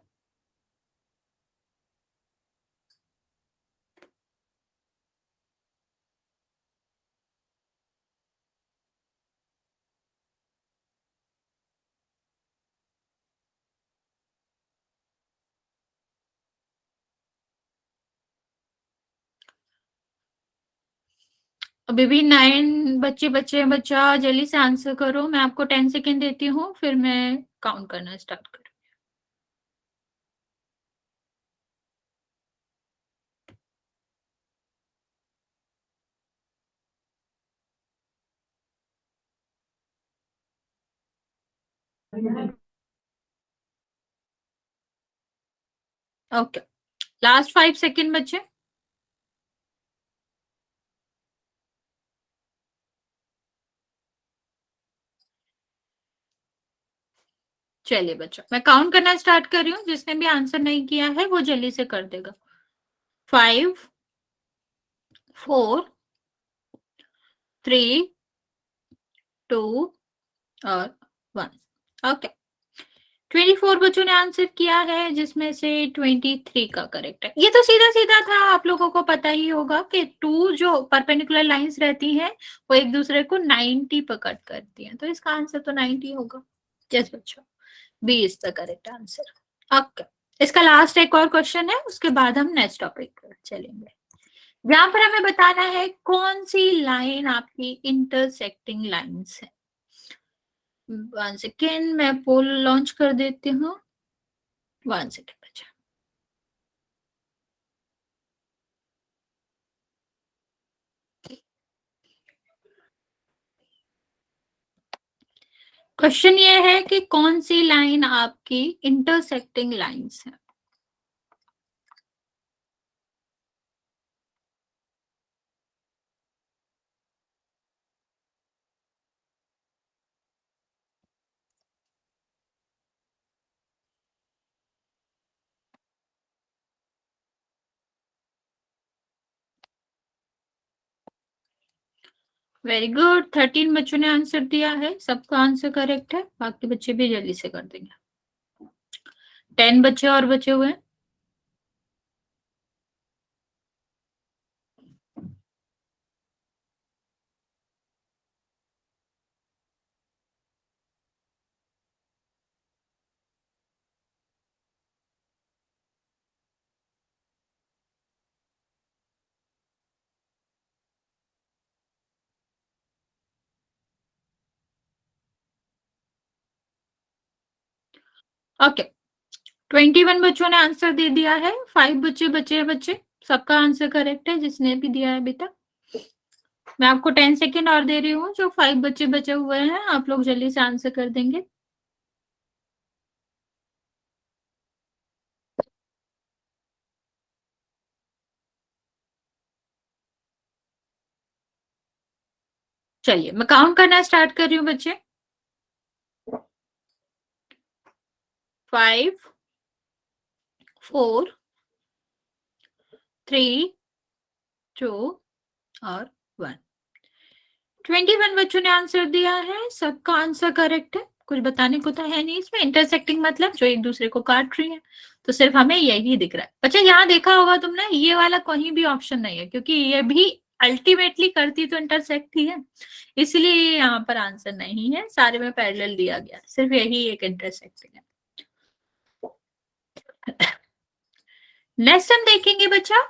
अभी भी 9 बच्चे बचे हैं बच्चा, जल्दी से आंसर करो। मैं आपको 10 सेकेंड देती हूँ, फिर मैं काउंट करना स्टार्ट करूँ। ओके, लास्ट 5 सेकेंड बचे। चलिए बच्चों, मैं काउंट करना स्टार्ट कर रही हूँ, जिसने भी आंसर नहीं किया है वो जल्दी से कर देगा। 5 4 3 2 और 1। ओके, 24 बच्चों ने आंसर किया है, जिसमें से 23 का करेक्ट है। ये तो सीधा सीधा था, आप लोगों को पता ही होगा कि टू जो परपेंडिकुलर लाइंस रहती हैं वो एक दूसरे को 90 पर कट करती हैं, तो इसका आंसर तो 90 होगा। यस बच्चों, B is the correct answer. Okay, इसका लास्ट एक और क्वेश्चन है, उसके बाद हम नेक्स्ट टॉपिक पर चलेंगे। यहाँ पर हमें बताना है कौन सी लाइन आपकी इंटरसेक्टिंग लाइंस है। 1 सेकेंड, मैं पोल लॉन्च कर देती हूँ। 1 सेकेंड बच्चा। क्वेश्चन ये है कि कौन सी लाइन आपकी इंटरसेक्टिंग लाइंस है। वेरी गुड, 13 बच्चों ने आंसर दिया है, सबका आंसर करेक्ट है, बाकी बच्चे भी जल्दी से कर देंगे। 10 बच्चे और बचे हुए हैं। ओके, 21 बच्चों ने आंसर दे दिया है, 5 बच्चे बचे हैं बच्चे, सबका आंसर करेक्ट है जिसने भी दिया है अभी तक। मैं आपको 10 सेकेंड और दे रही हूँ, जो 5 बच्चे बचे हुए हैं आप लोग जल्दी से आंसर कर देंगे। चलिए, मैं काउंट करना स्टार्ट कर रही हूँ बच्चे। 5 4 3 2 और 1। 21 बच्चों ने आंसर दिया है, सबका आंसर करेक्ट है, कुछ बताने को तो है नहीं इसमें। इंटरसेक्टिंग मतलब जो एक दूसरे को काट रही है, तो सिर्फ हमें यही दिख रहा है। अच्छा, यहाँ देखा होगा तुमने, ये वाला कोई भी ऑप्शन नहीं है, क्योंकि ये भी अल्टीमेटली करती तो इंटरसेक्ट ही है, इसलिए यहाँ पर आंसर नहीं है, सारे में पैरेलल दिया गया, सिर्फ यही एक इंटरसेक्टिंग है। नेक्स्ट हम देखेंगे बच्चा,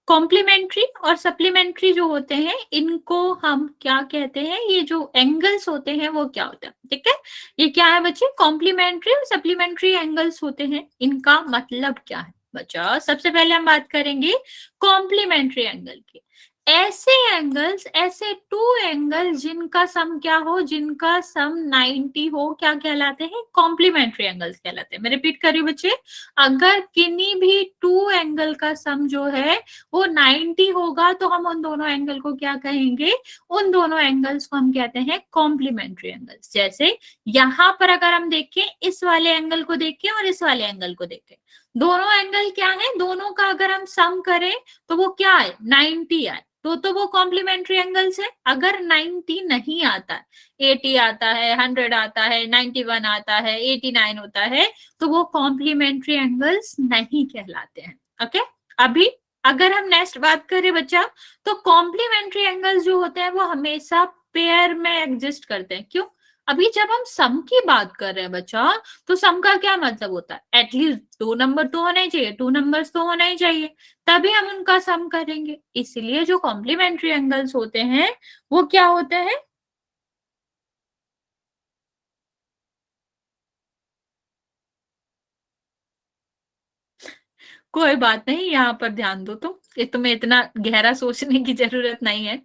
कॉम्प्लीमेंट्री और सप्लीमेंट्री जो होते हैं इनको हम क्या कहते हैं, ये जो एंगल्स होते हैं वो क्या होता है, ठीक है। ये क्या है बच्चे, कॉम्प्लीमेंट्री और सप्लीमेंट्री एंगल्स होते हैं, इनका मतलब क्या है बच्चा। सबसे पहले हम बात करेंगे कॉम्प्लीमेंट्री एंगल की। ऐसे एंगल्स, ऐसे टू एंगल जिनका सम क्या हो, जिनका सम 90 हो, क्या कहलाते हैं, कॉम्प्लीमेंट्री एंगल्स कहलाते हैं। मैं रिपीट कर रही हूँ बच्चे, अगर किन्हीं भी टू एंगल का सम जो है वो 90 होगा तो हम उन दोनों एंगल को क्या कहेंगे, उन दोनों एंगल्स को हम कहते हैं कॉम्प्लीमेंट्री एंगल्स। जैसे यहाँ पर अगर हम देखें, इस वाले एंगल को देखें और इस वाले एंगल को देखें, दोनों एंगल क्या है, दोनों का अगर हम सम करें तो वो क्या है, 90 आए, तो वो कॉम्प्लीमेंट्री एंगल्स है। अगर 90 नहीं आता है, 80 आता है, 100 आता है, 91 आता है, 89 होता है, तो वो कॉम्प्लीमेंट्री एंगल्स नहीं कहलाते हैं। ओके, अभी अगर हम नेक्स्ट बात करें बच्चा, तो कॉम्प्लीमेंट्री एंगल्स जो होते हैं वो हमेशा पेयर में एग्जिस्ट करते हैं। क्यों, अभी जब हम सम की बात कर रहे हैं बच्चा, तो सम का क्या मतलब होता है, एटलीस्ट 2 नंबर तो होने चाहिए, 2 नंबर्स तो होना ही चाहिए, तभी हम उनका सम करेंगे। इसलिए जो कॉम्प्लीमेंट्री एंगल्स होते हैं वो क्या होते हैं, कोई बात नहीं, यहाँ पर ध्यान दो, तो ये तुम्हें इतना गहरा सोचने की जरूरत नहीं है।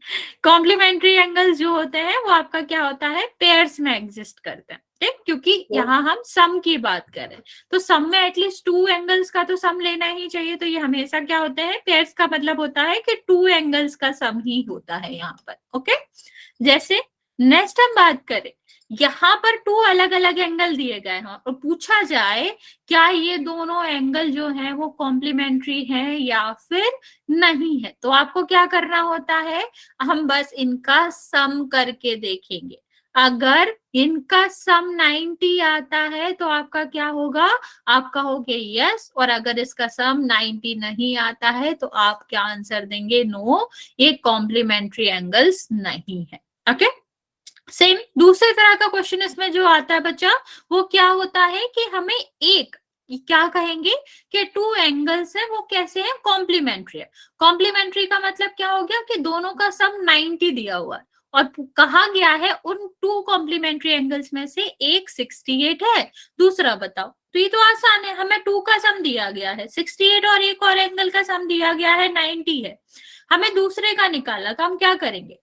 कॉम्प्लीमेंट्री एंगल्स जो होते हैं वो आपका क्या होता है, पेयर्स में एग्जिस्ट करते हैं, ठीक, क्योंकि यहाँ हम सम की बात कर रहे हैं, तो सम में एटलीस्ट 2 एंगल्स का तो सम लेना ही चाहिए, तो ये हमेशा क्या होते हैं, पेयर्स का मतलब होता है कि 2 एंगल्स का सम ही होता है यहाँ पर। ओके, जैसे नेक्स्ट हम बात करें यहाँ पर 2 अलग अलग एंगल दिए गए हैं और पूछा जाए क्या ये दोनों एंगल जो है वो कॉम्प्लीमेंट्री है या फिर नहीं है, तो आपको क्या करना होता है, हम बस इनका सम करके देखेंगे। अगर इनका सम 90 आता है तो आपका क्या होगा, आप कहोगे यस, और अगर इसका सम 90 नहीं आता है तो आप क्या आंसर देंगे, नो, ये कॉम्प्लीमेंट्री एंगल्स नहीं है। ओके, सेम दूसरे तरह का क्वेश्चन इसमें जो आता है बच्चा, वो क्या होता है कि हमें एक क्या कहेंगे कि 2 एंगल्स है वो कैसे हैं, कॉम्प्लीमेंट्री है। कॉम्प्लीमेंट्री का मतलब क्या हो गया कि दोनों का सम 90 दिया हुआ है और कहा गया है उन 2 कॉम्प्लीमेंट्री एंगल्स में से एक 68 है, दूसरा बताओ। तो ये तो आसान है, हमें 2 का सम दिया गया है 68 और एक और एंगल का सम दिया गया है 90 है, हमें दूसरे का निकाला, तो हम क्या करेंगे,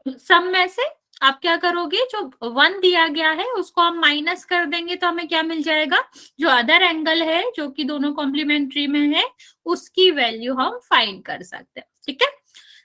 सम में से आप क्या करोगे, जो 1 दिया गया है उसको हम माइनस कर देंगे तो हमें क्या मिल जाएगा, जो अदर एंगल है जो कि दोनों कॉम्प्लीमेंट्री में है उसकी वैल्यू हम फाइंड कर सकते हैं। ठीक है,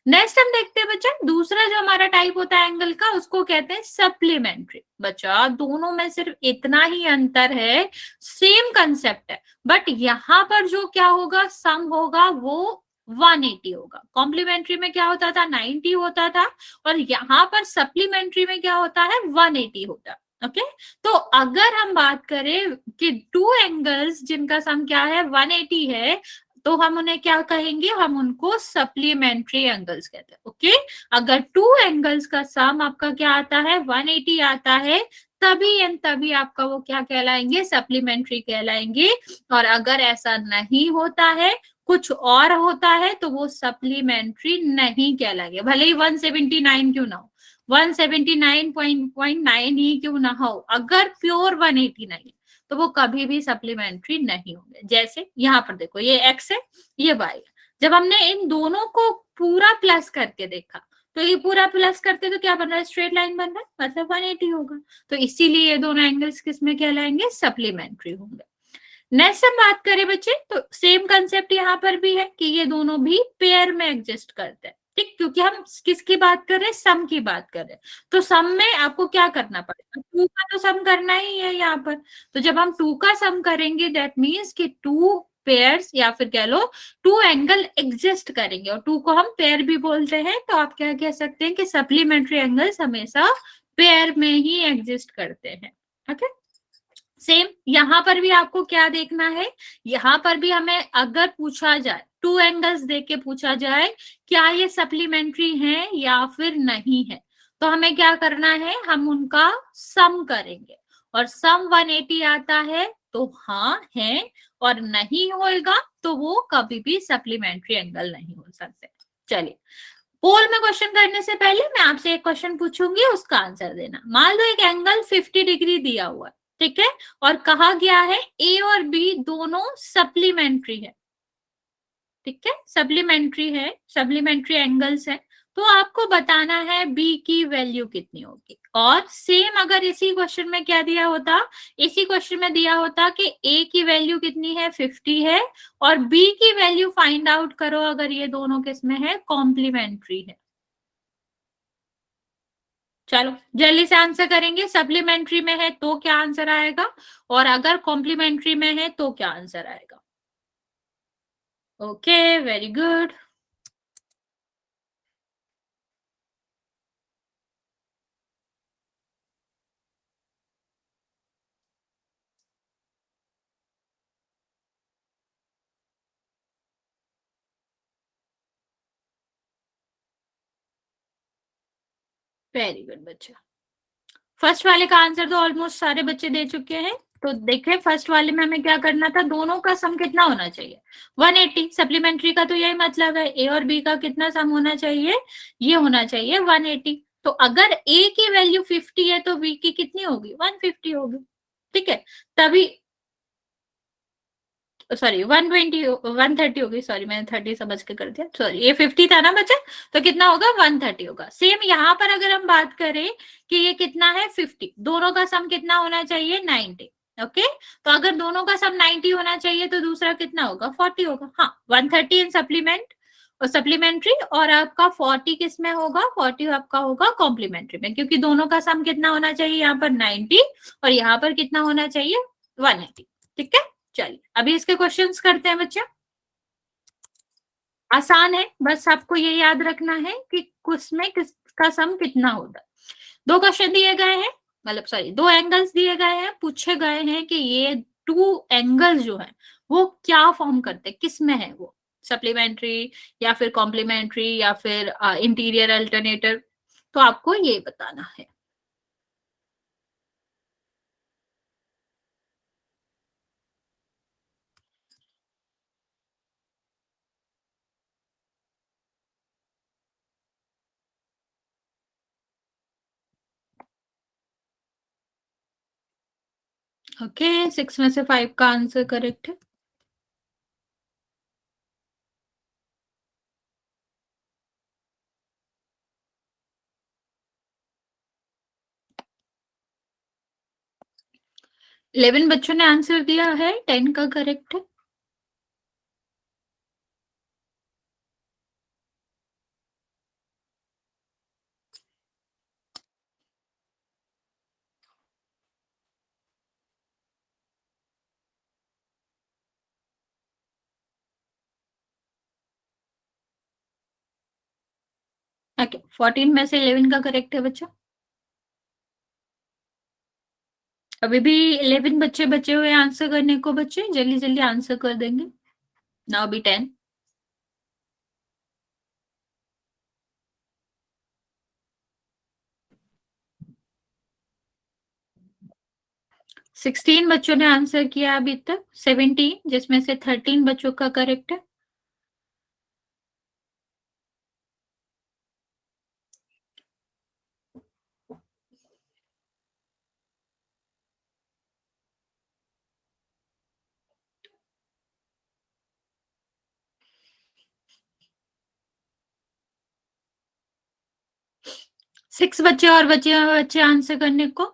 नेक्स्ट हम देखते हैं बच्चा, दूसरा जो हमारा टाइप होता है एंगल का उसको कहते हैं सप्लीमेंट्री। बच्चा दोनों में सिर्फ इतना ही अंतर है, सेम कंसेप्ट है, बट यहाँ पर जो क्या होगा, सम होगा वो 180 होगा। कॉम्प्लीमेंट्री में क्या होता था, 90 होता था, और यहाँ पर सप्लीमेंट्री में क्या होता है, 180 होता है। ओके, तो अगर हम बात करें कि 2 एंगल्स जिनका सम क्या है 180 है, तो हम उन्हें क्या कहेंगे, हम उनको सप्लीमेंट्री एंगल्स कहते हैं। ओके, अगर 2 एंगल्स का सम आपका क्या आता है 180 आता है, तभी एंड तभी आपका वो क्या कहलाएंगे, सप्लीमेंट्री कहलाएंगे। और अगर ऐसा नहीं होता है, कुछ और होता है, तो वो सप्लीमेंट्री नहीं कहलाएंगे, भले ही 179 क्यों ना हो, 179.9 ही क्यों ना हो, अगर प्योर 189 तो वो कभी भी सप्लीमेंट्री नहीं होंगे। जैसे यहाँ पर देखो, ये x है, ये y है, जब हमने इन दोनों को पूरा प्लस करके देखा तो ये पूरा प्लस करते तो क्या बन रहा है, स्ट्रेट लाइन बन रहा है, मतलब 180 होगा। तो इसीलिए ये दोनों एंगल्स किस में कहलाएंगे, सप्लीमेंट्री होंगे। नेक्स्ट हम बात करें बच्चे, तो सेम कंसेप्ट यहाँ पर भी है कि ये दोनों भी पेयर में एग्जिस्ट करते हैं। ठीक, क्योंकि हम किसकी बात कर रहे हैं, सम की बात कर रहे हैं, तो सम में आपको क्या करना पड़ेगा, 2 का तो सम करना ही है यहाँ पर। तो जब हम 2 का सम करेंगे दैट मीन्स कि 2 पेयर्स या फिर कह लो 2 एंगल एग्जिस्ट करेंगे, और 2 को हम पेयर भी बोलते हैं, तो आप क्या कह सकते हैं कि सप्लीमेंट्री एंगल्स हमेशा पेयर में ही एग्जिस्ट करते हैं। ओके, सेम यहाँ पर भी आपको क्या देखना है, यहाँ पर भी हमें अगर पूछा जाए 2 एंगल्स देख के पूछा जाए क्या ये सप्लीमेंट्री है या फिर नहीं है, तो हमें क्या करना है, हम उनका सम करेंगे, और सम 180 आता है तो हाँ है, और नहीं होएगा तो वो कभी भी सप्लीमेंट्री एंगल नहीं हो सकते। चलिए, पोल में क्वेश्चन करने से पहले मैं आपसे एक क्वेश्चन पूछूंगी, उसका आंसर देना। मान लो एक एंगल 50 डिग्री दिया हुआ है, ठीक है, और कहा गया है ए और बी दोनों सप्लीमेंट्री है, ठीक है, सप्लीमेंट्री है, सप्लीमेंट्री एंगल्स है, तो आपको बताना है बी की वैल्यू कितनी होगी। और सेम अगर इसी क्वेश्चन में क्या दिया होता, इसी क्वेश्चन में दिया होता कि ए की वैल्यू कितनी है 50 है, और बी की वैल्यू फाइंड आउट करो अगर ये दोनों किसमें है, कॉम्प्लीमेंट्री है। चलो जल्दी से आंसर करेंगे, सप्लीमेंट्री में है तो क्या आंसर आएगा, और अगर कॉम्प्लीमेंट्री में है तो क्या आंसर आएगा। Okay, very good. Very good बच्चा, फर्स्ट वाले का आंसर तो ऑलमोस्ट सारे बच्चे दे चुके हैं। तो देखें फर्स्ट वाले में हमें क्या करना था, दोनों का सम कितना होना चाहिए 180, सप्लीमेंट्री का तो यही मतलब है, ए और बी का कितना सम होना चाहिए, ये होना चाहिए 180। तो अगर ए की वैल्यू 50 है तो बी की कितनी होगी, 150 होगी। ठीक है, तभी सॉरी 120 130 होगी, सॉरी मैंने 30 समझ के कर दिया, सॉरी ये 50 था ना बच्चा, तो कितना होगा 130 होगा। सेम यहाँ पर अगर हम बात करें कि ये कितना है 50, दोनों का सम कितना होना चाहिए 90। ओके, तो अगर दोनों का सम 90 होना चाहिए तो दूसरा कितना होगा 40 होगा। हाँ, 130 इन सप्लीमेंट और सप्लीमेंट्री, और आपका 40 किस में होगा, 40 आपका होगा कॉम्प्लीमेंट्री में, क्योंकि दोनों का सम कितना होना चाहिए, यहाँ पर 90 और यहाँ पर कितना होना चाहिए 180। ठीक है, चलिए अभी इसके क्वेश्चंस करते हैं बच्चे। आसान है, बस आपको ये याद रखना है कि उसमें किसका सम कितना होता है। दो क्वेश्चन दिए गए हैं, मतलब सॉरी दो एंगल्स दिए गए हैं, पूछे गए हैं कि ये टू एंगल्स जो है वो क्या फॉर्म करते हैं, किस में है वो, सप्लीमेंट्री या फिर कॉम्प्लीमेंट्री या फिर इंटीरियर अल्टरनेटर, तो आपको ये बताना है। ओके, 6 में से 5 का आंसर करेक्ट है। इलेवन बच्चों ने आंसर दिया है, 10 का करेक्ट है। ओके, 14 में से 11 का करेक्ट है बच्चा। अभी भी 11 बच्चे बचे हुए आंसर करने को, बच्चे जल्दी जल्दी आंसर कर देंगे। Now B 10। 16 बच्चों ने आंसर किया अभी तक, 17 जिसमें से 13 बच्चों का करेक्ट है। सिक्स बच्चे और बचे बच्चे आंसर करने को।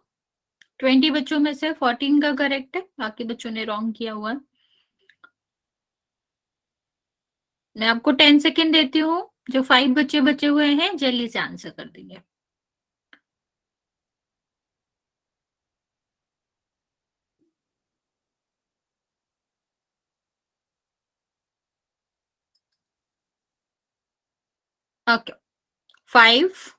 20 बच्चों में से 14 का करेक्ट है, बाकी बच्चों ने रॉन्ग किया हुआ है। मैं आपको 10 सेकेंड देती हूँ, जो 5 बच्चे बचे हुए हैं जल्दी से आंसर कर देंगे। ओके, 5,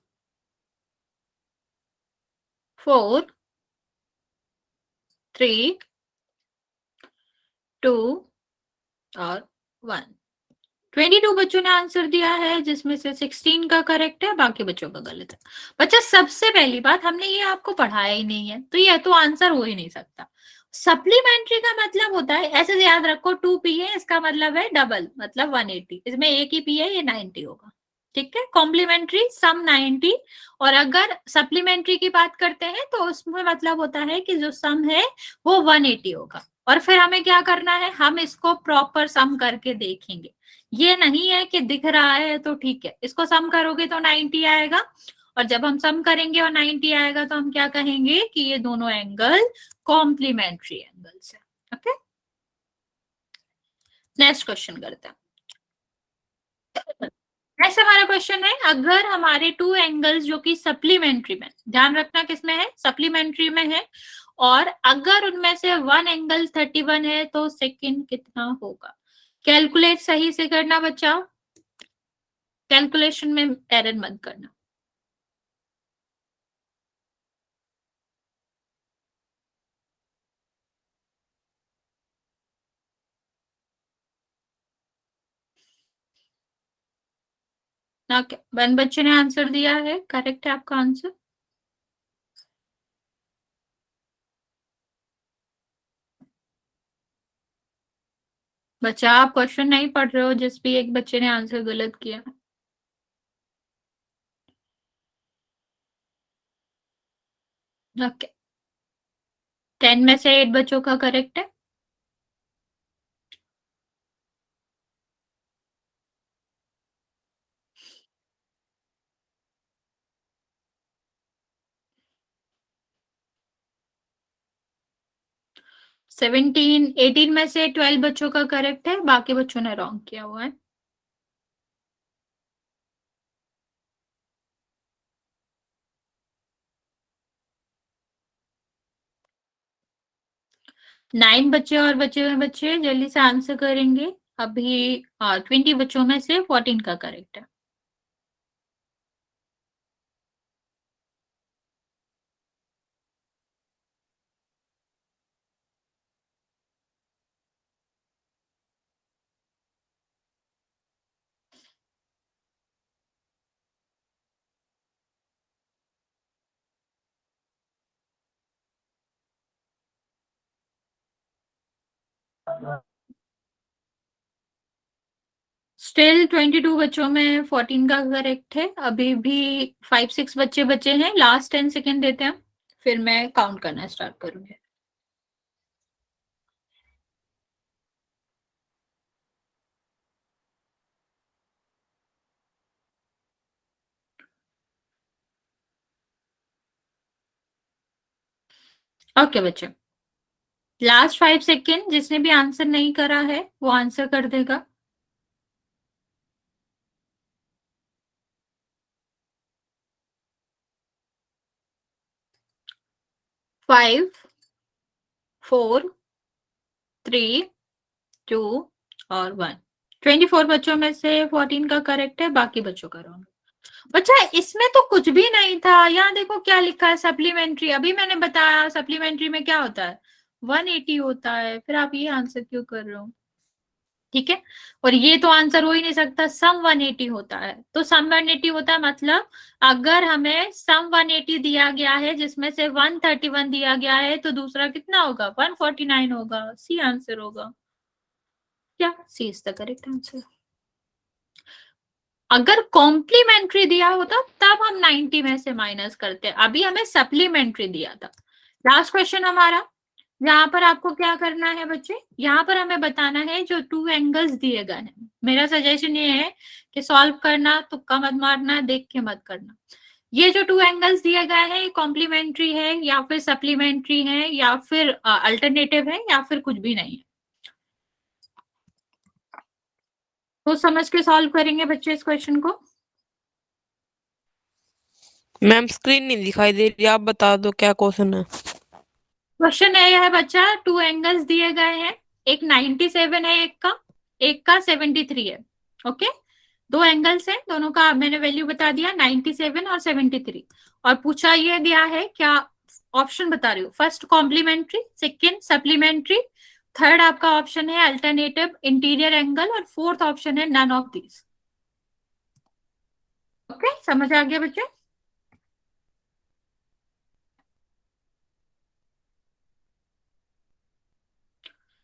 4, 3, 2 और 1। 22 बच्चों ने आंसर दिया है, जिसमें से 16 का करेक्ट है, बाकी बच्चों का गलत है। बच्चा सबसे पहली बात, हमने ये आपको पढ़ाया ही नहीं है, तो ये तो आंसर हो ही नहीं सकता। सप्लीमेंट्री का मतलब होता है, ऐसे याद रखो, 2 पी है इसका मतलब है डबल, मतलब 180, इसमें एक ही पी है, ये 90 होगा। ठीक है, कॉम्प्लीमेंट्री सम 90, और अगर सप्लीमेंट्री की बात करते हैं तो उसमें मतलब होता है कि जो सम है वो 180 होगा। और फिर हमें क्या करना है, हम इसको प्रॉपर सम करके देखेंगे। ये नहीं है कि दिख रहा है तो ठीक है, इसको सम करोगे तो 90 आएगा, और जब हम सम करेंगे और 90 आएगा तो हम क्या कहेंगे कि ये दोनों एंगल कॉम्प्लीमेंट्री एंगल्स है। ओके, नेक्स्ट क्वेश्चन करते हैं। नेक्स्ट हमारा क्वेश्चन है, अगर हमारे टू एंगल्स जो कि सप्लीमेंट्री में, ध्यान रखना किसमें है, सप्लीमेंट्री में है, और अगर उनमें से वन एंगल 31 है तो सेकंड कितना होगा। कैलकुलेट सही से करना बच्चा, कैलकुलेशन में एरर मत करना। ओके, वन बच्चे ने आंसर दिया है, करेक्ट है आपका आंसर। बच्चा आप क्वेश्चन नहीं पढ़ रहे हो, जिस भी एक बच्चे ने आंसर गलत किया। ओके, 10 में से 8 बच्चों का करेक्ट है। सेवनटीन 18 में से 12 बच्चों का करेक्ट है, बाकी बच्चों ने रॉन्ग किया हुआ है। 9 बच्चे और बचे हुए बच्चे जल्दी से आंसर करेंगे। अभी 20 बच्चों में से 14 का करेक्ट है। स्टिल 22 बच्चों में 14 का करेक्ट है। अभी भी 5-6 बच्चे बचे हैं। लास्ट 10 सेकेंड देते हैं, फिर मैं काउंट करना स्टार्ट करूंगी। ओके बच्चे, लास्ट 5 सेकेंड, जिसने भी आंसर नहीं करा है वो आंसर कर देगा। 5, 4, 3, 2 और 1। 24 बच्चों में से 14 का करेक्ट है, बाकी बच्चों का रॉन्ग। बच्चा इसमें तो कुछ भी नहीं था। यहाँ देखो क्या लिखा है, सप्लीमेंट्री। अभी मैंने बताया सप्लीमेंट्री में क्या होता है, 180 होता है। फिर आप ये आंसर क्यों कर रहे हो? ठीक है, और ये तो आंसर हो ही नहीं सकता, सम 180 होता है। तो सम 180 होता है, मतलब अगर हमें सम 180 दिया गया है जिसमें से 131 दिया गया है, तो दूसरा कितना होगा, 149 होगा। सी आंसर होगा। क्या सी इज द करेक्ट आंसर। अगर कॉम्प्लीमेंट्री दिया होता तब हम 90 में से माइनस करते, अभी हमें सप्लीमेंट्री दिया था। लास्ट क्वेश्चन हमारा, यहाँ पर आपको क्या करना है बच्चे, यहाँ पर हमें बताना है जो 2 एंगल्स दिए गए हैं। मेरा सजेशन ये है कि सॉल्व करना, तुक्का मत मारना, देख के मत करना। ये जो 2 एंगल्स दिए गए हैं, ये कॉम्प्लीमेंट्री है या फिर सप्लीमेंट्री है या फिर अल्टरनेटिव है या फिर कुछ भी नहीं है। तो समझ के सॉल्व करेंगे बच्चे इस क्वेश्चन को। मैम स्क्रीन नहीं दिखाई दे रही, आप बता दो क्या क्वेश्चन है। क्वेश्चन ये है बच्चा, 2 एंगल्स दिए गए हैं, एक 97 है, एक का 73 है। ओके, 2 एंगल्स हैं, दोनों का मैंने वैल्यू बता दिया, 97 और 73। और पूछा ये गया है क्या, ऑप्शन बता रही हूँ। First complementary, second supplementary, third आपका ऑप्शन है अल्टरनेटिव इंटीरियर एंगल, और फोर्थ ऑप्शन है नन ऑफ दीज। ओके, समझ आ गया बच्चे।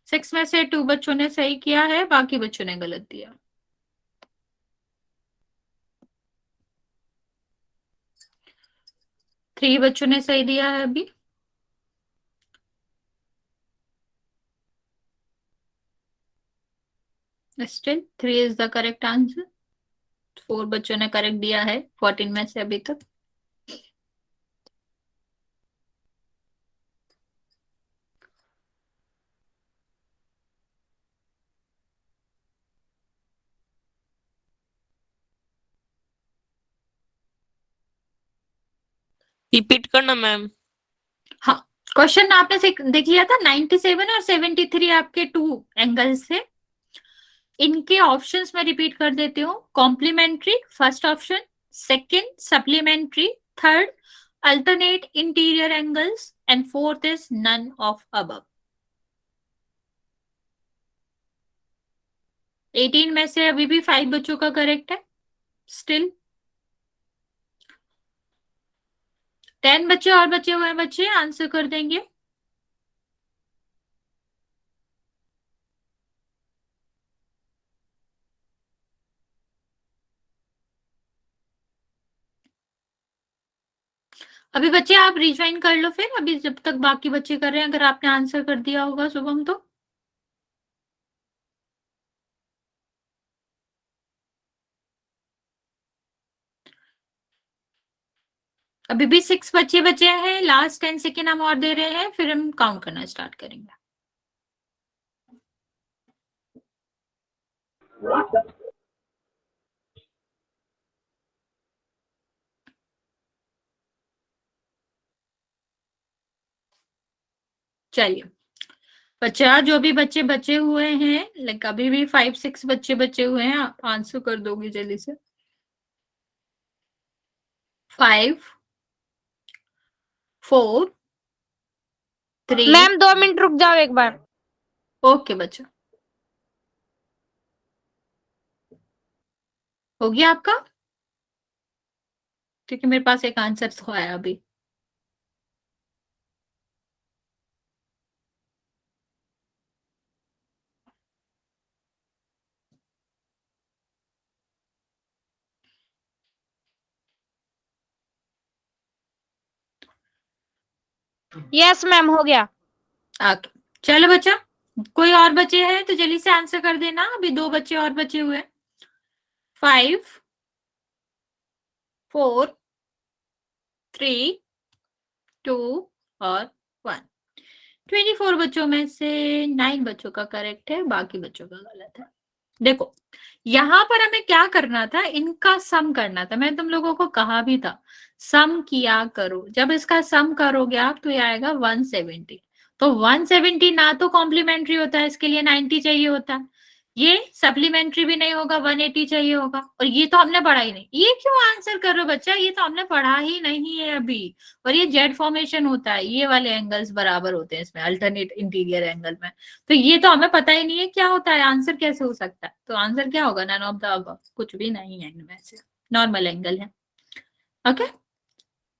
6 में से 2 बच्चों ने सही किया है, बाकी बच्चों ने गलत दिया। थ्री बच्चों ने सही दिया है अभी। Still 3 is the correct answer. 4 बच्चों ने करेक्ट दिया है 14 में से अभी तक। रिपीट करना मैम। हाँ, क्वेश्चन आपने देख लिया था, 97 और 73 आपके 2 एंगल्स थे। इनके ऑप्शंस में रिपीट कर देती हूँ। Complementary first option, second supplementary, third alternate interior angles, and fourth is none of above. 18 में से अभी भी 5 बच्चों का करेक्ट है। स्टिल 10 बच्चे और बचे हुए हैं, बच्चे आंसर कर देंगे। अभी बच्चे आप रिज्वाइन कर लो, फिर अभी जब तक बाकी बच्चे कर रहे हैं, अगर आपने आंसर कर दिया होगा शुभम तो। अभी भी 6 बच्चे बचे हैं, लास्ट 10 सेकेंड हम और दे रहे हैं, फिर हम काउंट करना स्टार्ट करेंगे। चलिए, बच्चा जो भी बच्चे बचे हुए हैं, लाइक अभी भी 5-6 बच्चे बचे हुए हैं, आप आंसर कर दोगे जल्दी से। 5, 4, 3। मैम 2 मिनट रुक जाओ एक बार। ओके बच्चा, हो गया आपका? क्योंकि मेरे पास एक आंसर तो आया अभी। यस मैम हो गया। ओके चलो बच्चा, कोई और बचे हैं तो जल्दी से आंसर कर देना, अभी 2 बच्चे और बचे हुए हैं। 5, 4, 3, 2 और 1। 24 बच्चों में से 9 बच्चों का करेक्ट है, बाकी बच्चों का गलत है। देखो यहां पर हमें क्या करना था, इनका सम करना था। मैं तुम लोगों को कहा भी था सम किया करो। जब इसका सम करोगे आप तो ये आएगा 170। तो 170 ना तो कॉम्प्लीमेंट्री होता है, इसके लिए 90 चाहिए होता है। ये सप्लीमेंट्री भी नहीं होगा, 180 चाहिए होगा। और ये तो हमने पढ़ा ही नहीं। ये क्यों आंसर कर रहे हो बच्चा, ये तो हमने पढ़ा ही नहीं है अभी। और ये जेड फॉर्मेशन होता है, ये वाले एंगल्स बराबर होते हैं इसमें, अल्टरनेट इंटीरियर एंगल में। तो ये तो हमें पता ही नहीं है क्या होता है, आंसर कैसे हो सकता है। तो आंसर क्या होगा, नन ऑफ द अबव, कुछ भी नहीं है इनमें से, नॉर्मल एंगल है। ओके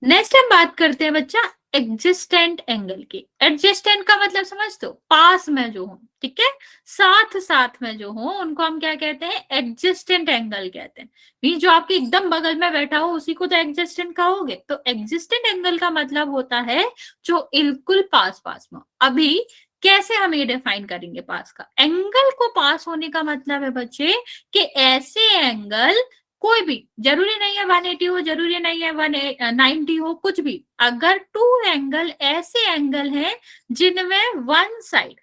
नेक्स्ट हम बात करते हैं बच्चा एग्जिस्टेंट एंगल की। एडजस्टेंट का मतलब समझ दो, पास में जो हो, ठीक है, साथ साथ में जो हो उनको हम क्या कहते हैं, एडजस्टेंट एंगल कहते हैं। भी जो आपके एकदम बगल में बैठा हो उसी को तो एडजस्टेंट कहोगे। तो एग्जिस्टेंट एंगल का मतलब होता है जो बिल्कुल पास पास में। अभी कैसे हम ये डिफाइन करेंगे पास का एंगल को? पास होने का मतलब है बच्चे कि ऐसे एंगल, कोई भी जरूरी नहीं है 180 हो, जरूरी नहीं है 190 हो, कुछ भी, अगर 2 एंगल ऐसे एंगल हैं जिनमें वन साइड,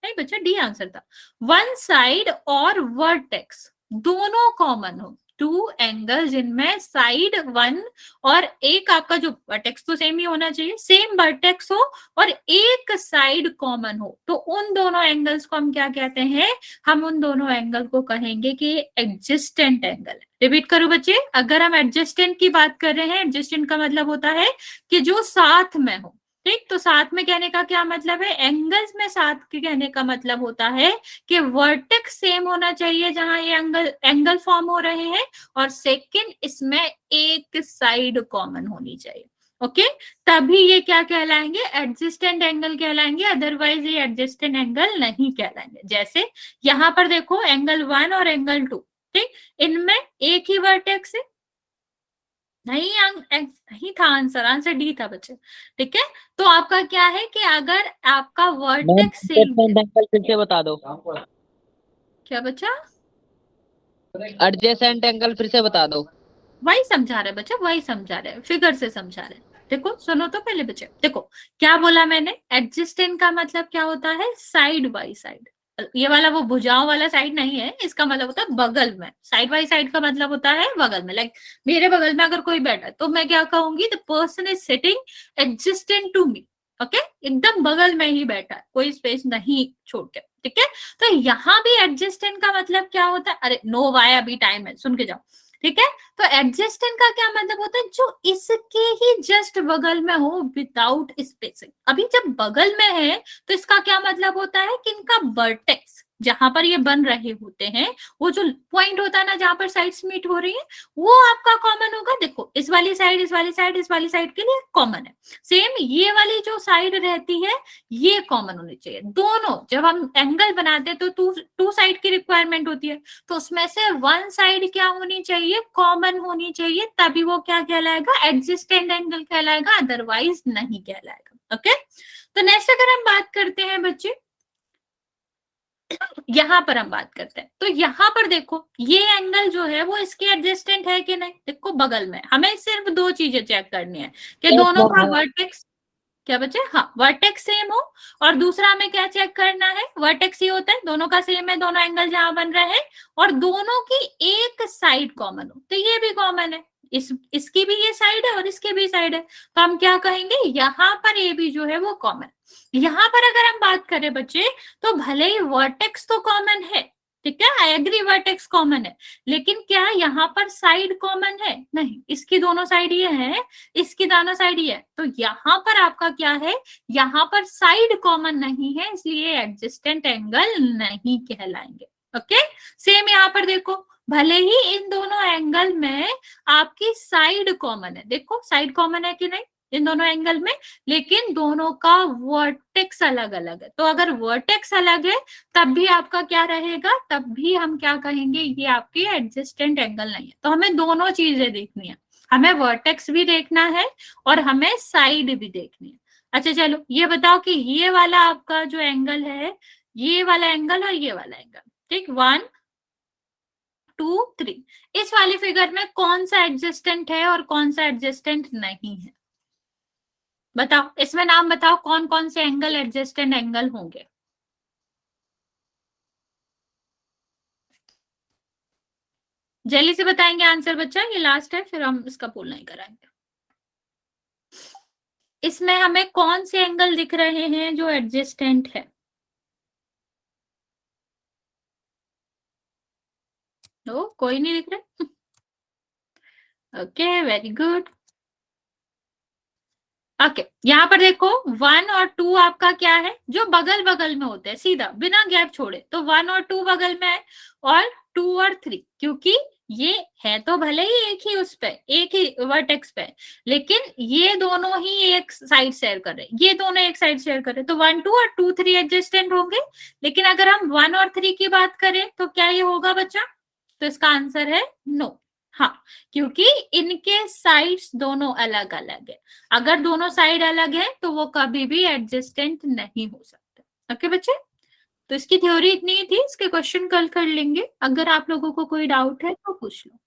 नहीं बच्चा डी आंसर था, वन साइड और वर्टेक्स दोनों कॉमन हो। 2 एंगल जिनमें साइड 1 और एक आपका जो वर्टेक्स तो सेम ही होना चाहिए, सेम वर्टेक्स हो और एक साइड कॉमन हो, तो उन दोनों एंगल्स को हम क्या कहते हैं, हम उन दोनों एंगल को कहेंगे कि एडजस्टेंट एंगल है। रिपीट करो बच्चे, अगर हम एडजस्टेंट की बात कर रहे हैं, एडजस्टेंट का मतलब होता है कि जो साथ में हो। ठीक, तो साथ में कहने का क्या मतलब है, एंगल्स में साथ के कहने का मतलब होता है कि वर्टेक्स सेम होना चाहिए जहां ये एंगल फॉर्म हो रहे हैं, और सेकंड इसमें एक साइड कॉमन होनी चाहिए। ओके तभी ये क्या कहलाएंगे, एडजस्टेंट एंगल कहलाएंगे, अदरवाइज ये एडजस्टेंट एंगल नहीं कहलाएंगे। जैसे यहां पर देखो एंगल 1 और एंगल 2, ठीक, इनमें एक ही वर्टेक्स है, नहीं था आंसर, आंसर डी था बच्चे। ठीक है, तो आपका क्या है कि अगर आपका वर्टेक्स सेम, एंगल फिर से बता दो। क्या बच्चा, एडजेसेंट एंगल फिर से बता दो। वही समझा रहे बच्चा, वही समझा रहे, फिगर से समझा रहे। देखो सुनो तो पहले बच्चे, देखो क्या बोला मैंने, एडजस्टेंट का मतलब क्या होता है, साइड बाई साइड। ये वाला वो भुजाओं वाला साइड नहीं है, इसका मतलब होता है बगल में। साइड बाई साइड का मतलब होता है बगल में। लाइक मेरे बगल में अगर कोई बैठा है तो मैं क्या कहूंगी, the person is sitting adjacent to me. Okay एकदम बगल में ही बैठा है, कोई स्पेस नहीं छोड़ के। ठीक है, तो यहाँ भी एडजस्टेंट का मतलब क्या होता है, अरे नो वाई अभी टाइम है, सुन के जाओ। ठीक है, तो एडजस्टेंट का क्या मतलब होता है, जो इसके ही जस्ट बगल में हो विदाउट स्पेसिंग। अभी जब बगल में है तो इसका क्या मतलब होता है कि इनका वर्टेक्स जहां पर ये बन रहे होते हैं, वो जो पॉइंट होता है ना जहां पर साइड्स मीट हो रही है, वो आपका कॉमन होगा। देखो इस वाली साइड, इस वाली साइड, इस वाली साइड के लिए कॉमन है। सेम ये वाली जो साइड रहती है ये कॉमन होनी चाहिए। दोनों जब हम एंगल बनाते हैं तो टू साइड की रिक्वायरमेंट होती है, तो उसमें से वन साइड क्या होनी चाहिए, कॉमन होनी चाहिए, तभी वो क्या कहलाएगा, एडजस्टेंट एंगल कहलाएगा, अदरवाइज नहीं कहलाएगा। ओके तो नेक्स्ट अगर हम बात करते हैं बच्चे, यहां पर हम बात करते हैं, तो यहां पर देखो ये एंगल जो है वो इसके एडजस्टेंट है कि नहीं। देखो बगल में हमें सिर्फ 2 चीजें चेक करनी है कि दोनों का वर्टेक्स, क्या बच्चे, हाँ वर्टेक्स सेम हो, और दूसरा हमें क्या चेक करना है, वर्टेक्स ही होता है, दोनों का सेम है, दोनों एंगल जहां बन रहे हैं, और दोनों की एक साइड कॉमन हो। तो ये भी कॉमन है, इसकी भी ये साइड है और इसकी भी साइड है, तो हम क्या कहेंगे, यहाँ पर ये भी जो है वो कॉमन। यहाँ पर अगर हम बात करें बच्चे, तो भले ही वर्टेक्स तो कॉमन है, ठीक है, आई एग्री वर्टेक्स कॉमन है, लेकिन क्या यहाँ पर साइड कॉमन है? नहीं, इसकी दोनों साइड ये है, इसकी दोनों साइड ये है, तो यहाँ पर आपका क्या है, यहाँ पर साइड कॉमन नहीं है, इसलिए एडजेस्टेंट एंगल नहीं कहलाएंगे। ओके, सेम यहाँ पर देखो, भले ही इन दोनों एंगल में आपकी साइड कॉमन है, देखो साइड कॉमन है कि नहीं इन दोनों एंगल में, लेकिन दोनों का वर्टेक्स अलग अलग है। तो अगर वर्टेक्स अलग है तब भी आपका क्या रहेगा, तब भी हम क्या कहेंगे, ये आपकी एडजेस्टेंट एंगल नहीं है। तो हमें दोनों चीजें देखनी है, हमें वर्टेक्स भी देखना है और हमें साइड भी देखनी है। अच्छा चलो ये बताओ कि ये वाला आपका जो एंगल है, ये वाला एंगल और ये वाला एंगल, ठीक, 1 2 3, इस वाली फिगर में कौन सा एडजस्टेंट है और कौन सा एडजस्टेंट नहीं है? बताओ, इसमें नाम बताओ कौन कौन से एंगल एडजस्टेंट एंगल होंगे। जल्दी से बताएंगे आंसर बच्चा, ये लास्ट है, फिर हम इसका पोल नहीं कराएंगे। इसमें हमें कौन से एंगल दिख रहे हैं जो एडजस्टेंट है? ओ, कोई नहीं दिख रहा। Okay, very good. ओके, यहाँ पर देखो 1 और 2 आपका क्या है, जो बगल बगल में होते हैं, सीधा बिना गैप छोड़े, तो 1 और 2 बगल में है, और 2 और 3, क्योंकि ये है तो भले ही एक ही उस पे, एक ही वर्टेक्स पे, लेकिन ये दोनों ही एक साइड शेयर कर रहे हैं, ये दोनों एक साइड शेयर कर रहे हैं, तो 1 2 और 2 3 एडजस्टेंट होंगे। लेकिन अगर हम 1 और 3 की बात करें तो क्या ये होगा बच्चा? तो इसका आंसर है नो। हाँ, क्योंकि इनके साइड्स दोनों अलग अलग है, अगर दोनों साइड अलग है तो वो कभी भी एडजस्टेंट नहीं हो सकते। ओके बच्चे, तो इसकी थ्योरी इतनी ही थी, इसके क्वेश्चन कल कर लेंगे, अगर आप लोगों को कोई डाउट है तो पूछ लो।